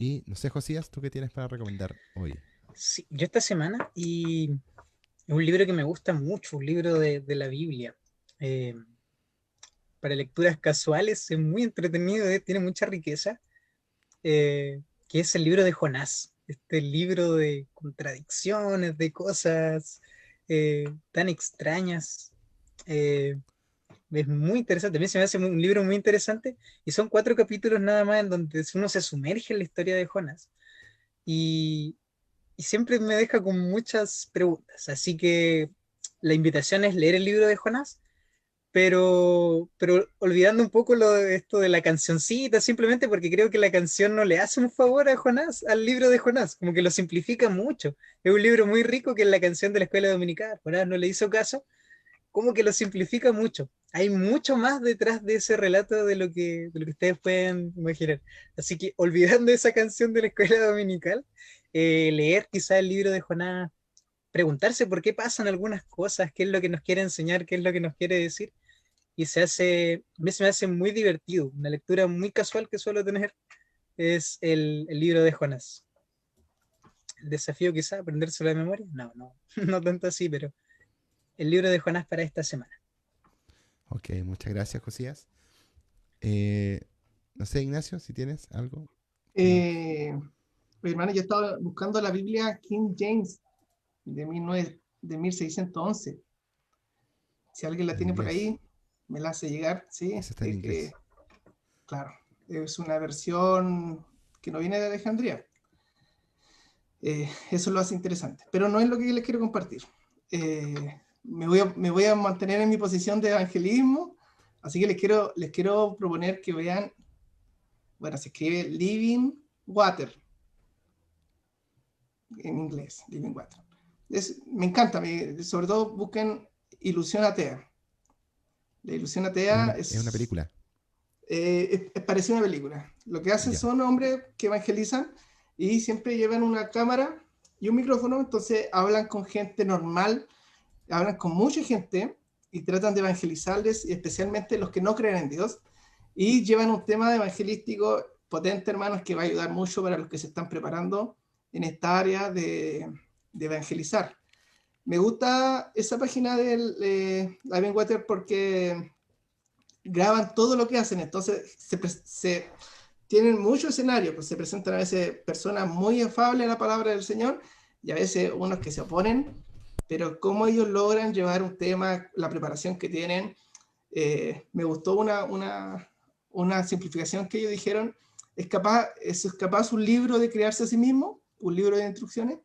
Y no sé, Josías, ¿tú qué tienes para recomendar hoy? Sí, yo esta semana y es un libro que me gusta mucho, un libro de la Biblia. Eh, para lecturas casuales, es muy entretenido, tiene mucha riqueza, que es el libro de Jonás. Este libro de contradicciones, de cosas tan extrañas. Eh, es muy interesante. A mí se me hace un libro muy interesante y son 4 capítulos nada más en donde uno se sumerge en la historia de Jonás. Y, y siempre me deja con muchas preguntas. Así que la invitación es leer el libro de Jonás, pero olvidando un poco esto de la cancioncita, simplemente porque creo que la canción no le hace un favor a Jonás, al libro de Jonás, como que lo simplifica mucho. Es un libro muy rico que es la canción de la escuela dominical. Jonás no le hizo caso, como que lo simplifica mucho. Hay mucho más detrás de ese relato de lo que ustedes pueden imaginar. Así que olvidando esa canción de la escuela dominical, leer quizá el libro de Jonás, preguntarse por qué pasan algunas cosas, qué es lo que nos quiere enseñar, qué es lo que nos quiere decir, y a mí se me hace muy divertido. Una lectura muy casual que suelo tener es el libro de Jonás. El desafío quizá, aprendérselo de memoria. No, no, no tanto así, pero el libro de Jonás para esta semana. Ok, muchas gracias, Josías. Eh, no sé, Ignacio, si tienes algo que nos... Eh, Hermano, yo estaba buscando la Biblia King James de 1611. Si alguien la En tiene por inglés. ahí, me la hace llegar, ¿sí? Ese está en inglés. Claro, es una versión que no viene de Alejandría. Eso lo hace interesante, pero no es lo que les quiero compartir. Me voy a mantener en mi posición de evangelismo, así que les quiero proponer que vean, bueno, se escribe Living Water en inglés, Living Water. Me encanta, sobre todo busquen Ilusión Atea. La Ilusión Atea Es una película. es parecida a una película. Lo que hacen Ya. son hombres que evangelizan y siempre llevan una cámara y un micrófono, entonces hablan con gente normal, hablan con mucha gente y tratan de evangelizarles, y especialmente los que no creen en Dios, y llevan un tema evangelístico potente, hermanos, que va a ayudar mucho para los que se están preparando en esta área de evangelizar. Me gusta esa página de Living Water porque graban todo lo que hacen, entonces tienen muchos escenarios, pues se presentan a veces personas muy afables a la palabra del Señor y a veces unos que se oponen, pero cómo ellos logran llevar un tema, la preparación que tienen. Me gustó una simplificación que ellos dijeron, es capaz un libro de crearse a sí mismo, un libro de instrucciones.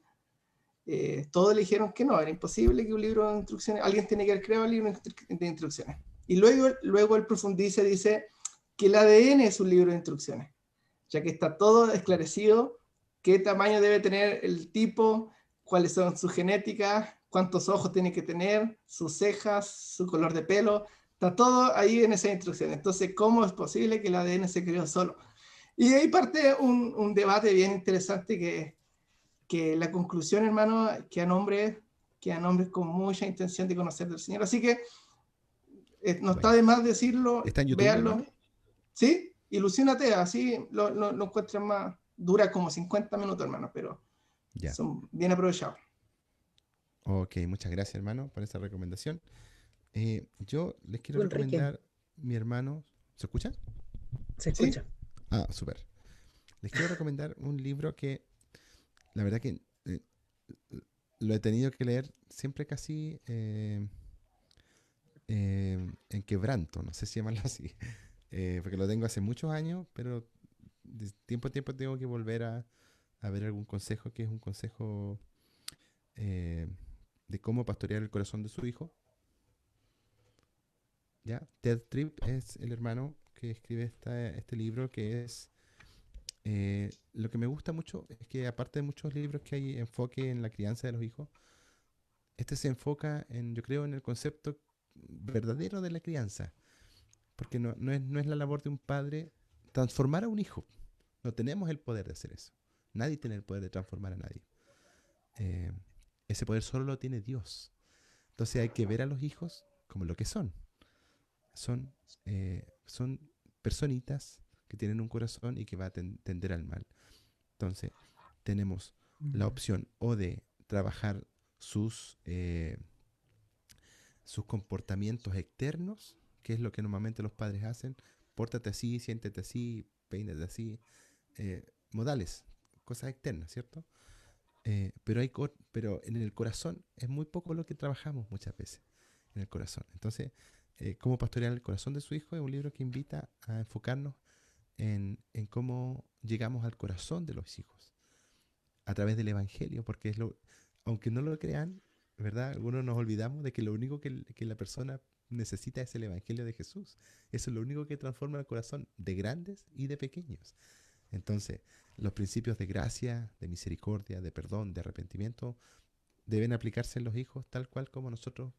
Todos le dijeron que no, era imposible que un libro de instrucciones, alguien tiene que haber creado un libro de instrucciones. Y luego él profundiza y dice que el ADN es un libro de instrucciones, ya que está todo esclarecido, qué tamaño debe tener el tipo, cuáles son sus genéticas, cuántos ojos tiene que tener, sus cejas, su color de pelo, está todo ahí en esa instrucción. Entonces, ¿cómo es posible que el ADN se creó solo? Y ahí parte un debate bien interesante que la conclusión, hermano, quedan hombres con mucha intención de conocer del Señor. Así que no está Bueno. de más decirlo, ¿Está en YouTube, véanlo. hermano? ¿Sí? Ilusiónate, así lo encuentran más. Dura como 50 minutos, hermano, pero Ya. son bien aprovechados. Ok, muchas gracias, hermano, por esa recomendación. Yo les quiero Tú, Enrique, recomendar mi hermano. ¿Se escucha? se ¿Sí? escucha. Ah, súper. Les quiero recomendar un libro que la verdad que lo he tenido que leer siempre casi en quebranto, no sé si llamarlo así, porque lo tengo hace muchos años, pero de tiempo a tiempo tengo que volver a ver algún consejo que es un consejo eh, de cómo pastorear el corazón de su hijo. ¿Ya? Ted Tripp es el hermano que escribe este libro que es... lo que me gusta mucho es que aparte de muchos libros que hay enfoque en la crianza de los hijos, este se enfoca en, yo creo, en el concepto verdadero de la crianza, porque no es la labor de un padre transformar a un hijo. No tenemos el poder de hacer eso. Nadie tiene el poder de transformar a nadie. Eh, Ese poder solo lo tiene Dios. Entonces hay que ver a los hijos como lo que son. Son personitas que tienen un corazón y que va a tender al mal. Entonces, tenemos la opción o de trabajar sus comportamientos externos, que es lo que normalmente los padres hacen. Pórtate así, siéntete así, peínate así. Modales, cosas externas, ¿cierto? Pero en el corazón es muy poco lo que trabajamos muchas veces, en el corazón. Entonces, Cómo pastorear el corazón de su hijo es un libro que invita a enfocarnos en cómo llegamos al corazón de los hijos a través del Evangelio, porque aunque no lo crean, ¿verdad? Algunos nos olvidamos de que lo único que la persona necesita es el Evangelio de Jesús. Eso es lo único que transforma el corazón de grandes y de pequeños. Entonces, los principios de gracia, de misericordia, de perdón, de arrepentimiento, deben aplicarse en los hijos tal cual como nosotros,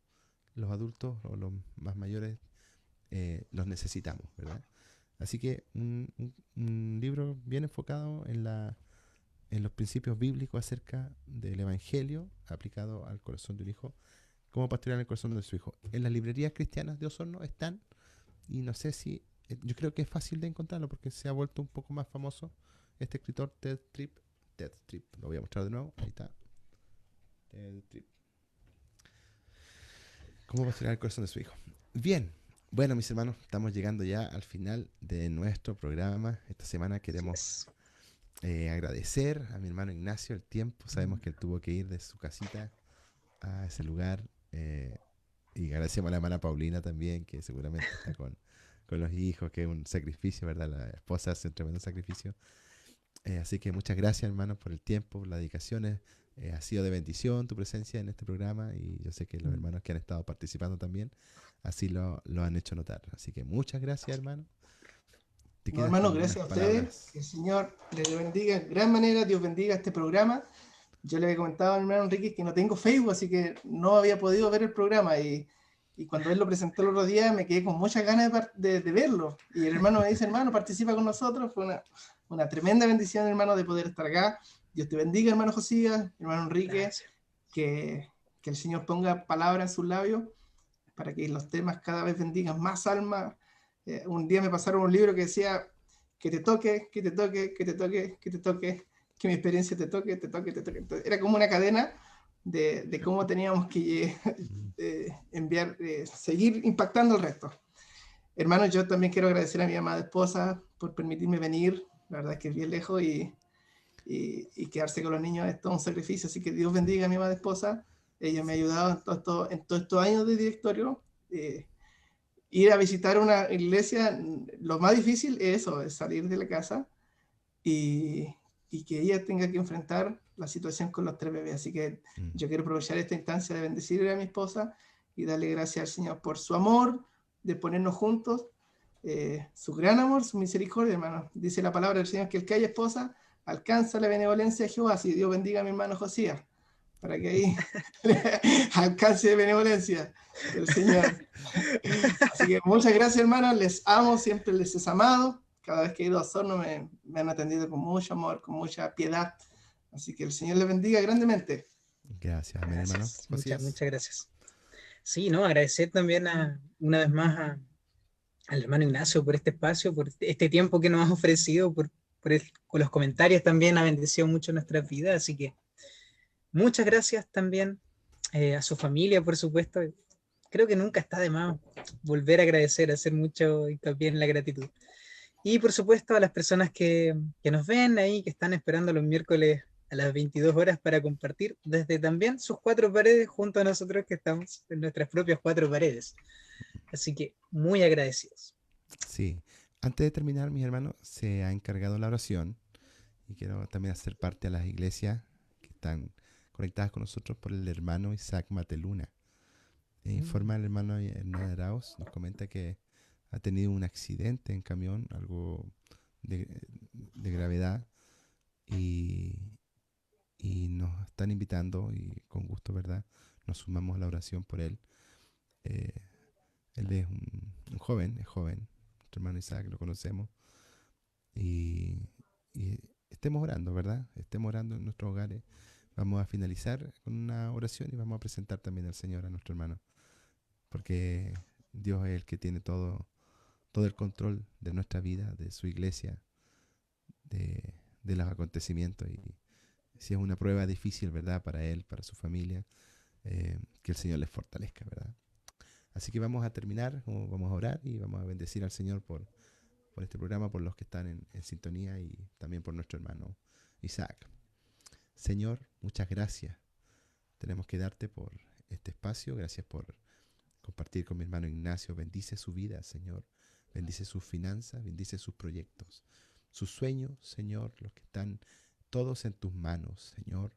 los adultos o los más mayores, los necesitamos, ¿verdad? Así que un libro bien enfocado en los principios bíblicos acerca del Evangelio aplicado al corazón de un hijo, cómo pastorear el corazón de su hijo. En las librerías cristianas de Osorno están, y no sé si, yo creo que es fácil de encontrarlo porque se ha vuelto un poco más famoso este escritor Ted Tripp, lo voy a mostrar de nuevo, ahí está, Ted Tripp. ¿Cómo pastorear el corazón de su hijo? Bien, bueno, mis hermanos, estamos llegando ya al final de nuestro programa. Esta semana queremos agradecer a mi hermano Ignacio el tiempo. Sabemos que él tuvo que ir de su casita a ese lugar. Y agradecemos a la hermana Paulina también, que seguramente está con los hijos, que es un sacrificio, ¿verdad? La esposa hace un tremendo sacrificio. Así que muchas gracias, hermanos, por el tiempo, por las dedicaciones. Ha sido de bendición tu presencia en este programa y yo sé que los hermanos que han estado participando también así lo han hecho notar. Así que muchas gracias, hermano. Te No, quedas hermano, con unas gracias a ustedes. palabras. Que el Señor les bendiga de gran manera. Dios bendiga este programa. Yo le había comentado a mi hermano Enrique que no tengo Facebook, así que no había podido ver el programa. Y cuando él lo presentó el otro día, me quedé con muchas ganas de verlo. Y el hermano me dice, hermano, participa con nosotros. Fue una tremenda bendición, hermano, de poder estar acá. Dios te bendiga, hermano Josías, hermano Enrique. Que el Señor ponga palabras en sus labios para que los temas cada vez bendigan más almas. Un día me pasaron un libro que decía que te toque, que te toque, que te toque, que te toque, que mi experiencia te toque, te toque, te toque. Entonces, era como una cadena de cómo teníamos que seguir impactando el resto. Hermanos, yo también quiero agradecer a mi amada esposa por permitirme venir. La verdad es que es bien lejos y quedarse con los niños es todo un sacrificio. Así que Dios bendiga a mi amada esposa. Ella me ha ayudado en todos estos años de directorio. Ir a visitar una iglesia, lo más difícil es eso, es salir de la casa y que ella tenga que enfrentar la situación con los 3 bebés. Así que yo quiero aprovechar esta instancia de bendecir a mi esposa y darle gracias al Señor por su amor, de ponernos juntos, su gran amor, su misericordia, hermano. Dice la palabra del Señor que el que haya esposa alcanza la benevolencia de Jehová. Así Dios bendiga a mi hermano Josías, para que ahí alcance de benevolencia del Señor. Así que muchas gracias, hermanos. Les amo, siempre les he amado. Cada vez que he ido a Osorno me han atendido con mucho amor, con mucha piedad. Así que el Señor les bendiga grandemente. Gracias, amén, hermano. Muchas gracias. Sí, ¿no? Agradecer también una vez más al hermano Ignacio por este espacio, por este tiempo que nos ha ofrecido, con los comentarios también ha bendecido mucho nuestras vidas. Así que muchas gracias también a su familia, por supuesto. Creo que nunca está de más volver a agradecer, hacer mucho hincapié en la gratitud. Y por supuesto a las personas que nos ven ahí, que están esperando los miércoles a las 22 horas para compartir desde también sus 4 paredes junto a nosotros que estamos en nuestras propias 4 paredes. Así que muy agradecidos. Sí. Antes de terminar, mis hermanos, se ha encargado la oración y quiero también hacer parte a las iglesias que están conectadas con nosotros por el hermano Isaac Mateluna. Informa el hermano Hernán Arauz, nos comenta que ha tenido un accidente en camión, algo de gravedad, y nos están invitando y con gusto, ¿verdad? Nos sumamos a la oración por él. Él es un joven, es joven, nuestro hermano Isaac, lo conocemos, y estemos orando, ¿verdad? Estemos orando en nuestros hogares. Vamos a finalizar con una oración y vamos a presentar también al Señor a nuestro hermano, porque Dios es el que tiene todo el control de nuestra vida, de su iglesia, de de los acontecimientos. Y si es una prueba difícil, ¿verdad? Para él, para su familia, que el Señor les fortalezca, ¿verdad? Así que vamos a terminar, vamos a orar y vamos a bendecir al Señor por este programa, por los que están en sintonía y también por nuestro hermano Isaac. Señor, muchas gracias. Tenemos que darte por este espacio. Gracias por compartir con mi hermano Ignacio. Bendice su vida, Señor. Bendice sus finanzas, bendice sus proyectos, sus sueños, Señor, los que están todos en tus manos, Señor.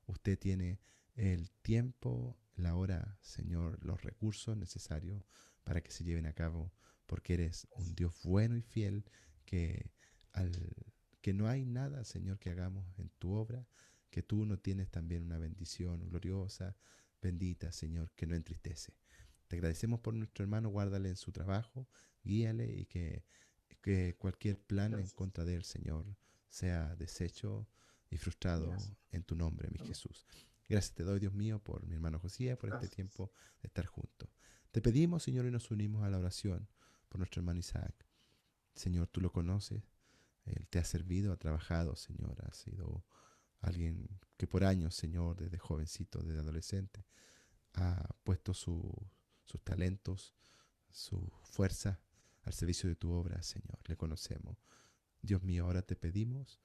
Usted tiene el tiempo, la hora, Señor, los recursos necesarios para que se lleven a cabo, porque eres un Dios bueno y fiel, que no hay nada, Señor, que hagamos en tu obra, que tú no tienes también una bendición gloriosa, bendita, Señor, que no entristece. Te agradecemos por nuestro hermano, guárdale en su trabajo, guíale y que cualquier plan en contra de él, Señor, sea deshecho y frustrado en tu nombre, mi Jesús. Gracias te doy, Dios mío, por mi hermano Josías, por este tiempo de estar juntos. Te pedimos, Señor, y nos unimos a la oración por nuestro hermano Isaac. Señor, tú lo conoces, él te ha servido, ha trabajado, Señor, ha sido alguien que por años, Señor, desde jovencito, desde adolescente, ha puesto sus talentos, su fuerza al servicio de tu obra, Señor. Le conocemos. Dios mío, ahora te pedimos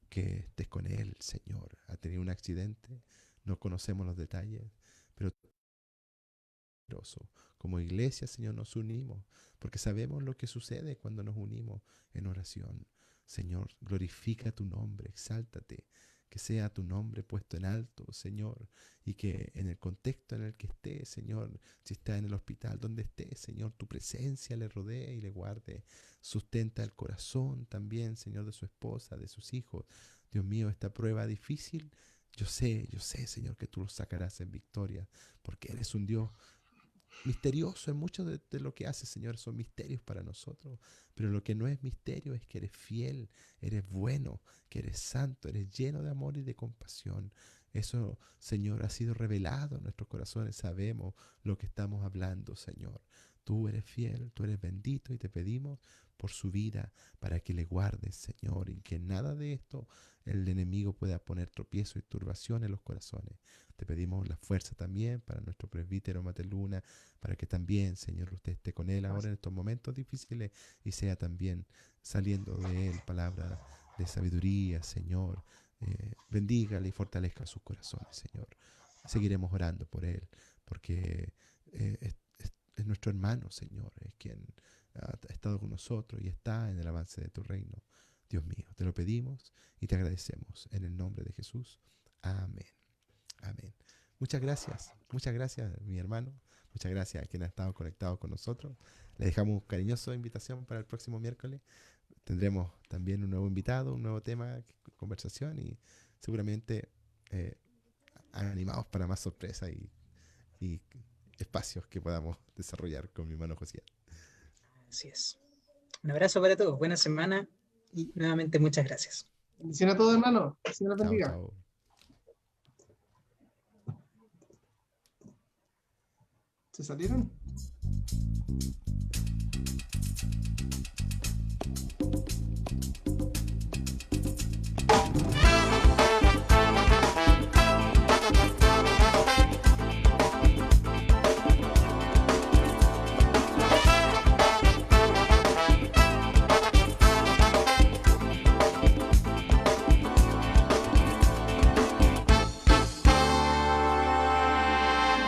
que estés con él, Señor. Ha tenido un accidente, no conocemos los detalles, pero como iglesia, Señor, nos unimos, porque sabemos lo que sucede cuando nos unimos en oración. Señor, glorifica tu nombre, exáltate, que sea tu nombre puesto en alto, Señor, y que en el contexto en el que esté, Señor, si está en el hospital, donde esté, Señor, tu presencia le rodee y le guarde. Sustenta el corazón también, Señor, de su esposa, de sus hijos. Dios mío, esta prueba difícil, yo sé, Señor, que tú lo sacarás en victoria, porque eres un Dios misterioso en mucho de lo que haces, Señor. Son misterios para nosotros, pero lo que no es misterio es que eres fiel, eres bueno, que eres santo, eres lleno de amor y de compasión. Eso, Señor, ha sido revelado en nuestros corazones. Sabemos lo que estamos hablando, Señor. Tú eres fiel, tú eres bendito y te pedimos por su vida para que le guardes, Señor, y que nada de esto el enemigo pueda poner tropiezo y turbación en los corazones. Te pedimos la fuerza también para nuestro presbítero Mateluna, para que también, Señor, usted esté con él ahora en estos momentos difíciles y sea también saliendo de él palabra de sabiduría, Señor. Bendígale y fortalezca sus corazones, Señor. Seguiremos orando por él, porque es nuestro hermano, Señor, es quien ha estado con nosotros y está en el avance de tu reino. Dios mío, te lo pedimos y te agradecemos en el nombre de Jesús. Amén. Amén. Muchas gracias, mi hermano. Muchas gracias a quien ha estado conectado con nosotros. Le dejamos cariñosa invitación para el próximo miércoles. Tendremos también un nuevo invitado, un nuevo tema, conversación y seguramente animados para más sorpresas y espacios que podamos desarrollar con mi hermano José. Así es. Un abrazo para todos. Buena semana y nuevamente muchas gracias. Bendición a todos, hermano. Que el Señor los Chao, bendiga. chao. ¿Se salieron?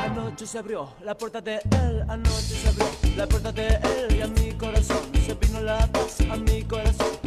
Anoche se abrió la puerta de él, anoche se abrió la puerta de él y a mi corazón se vino la paz a mi corazón.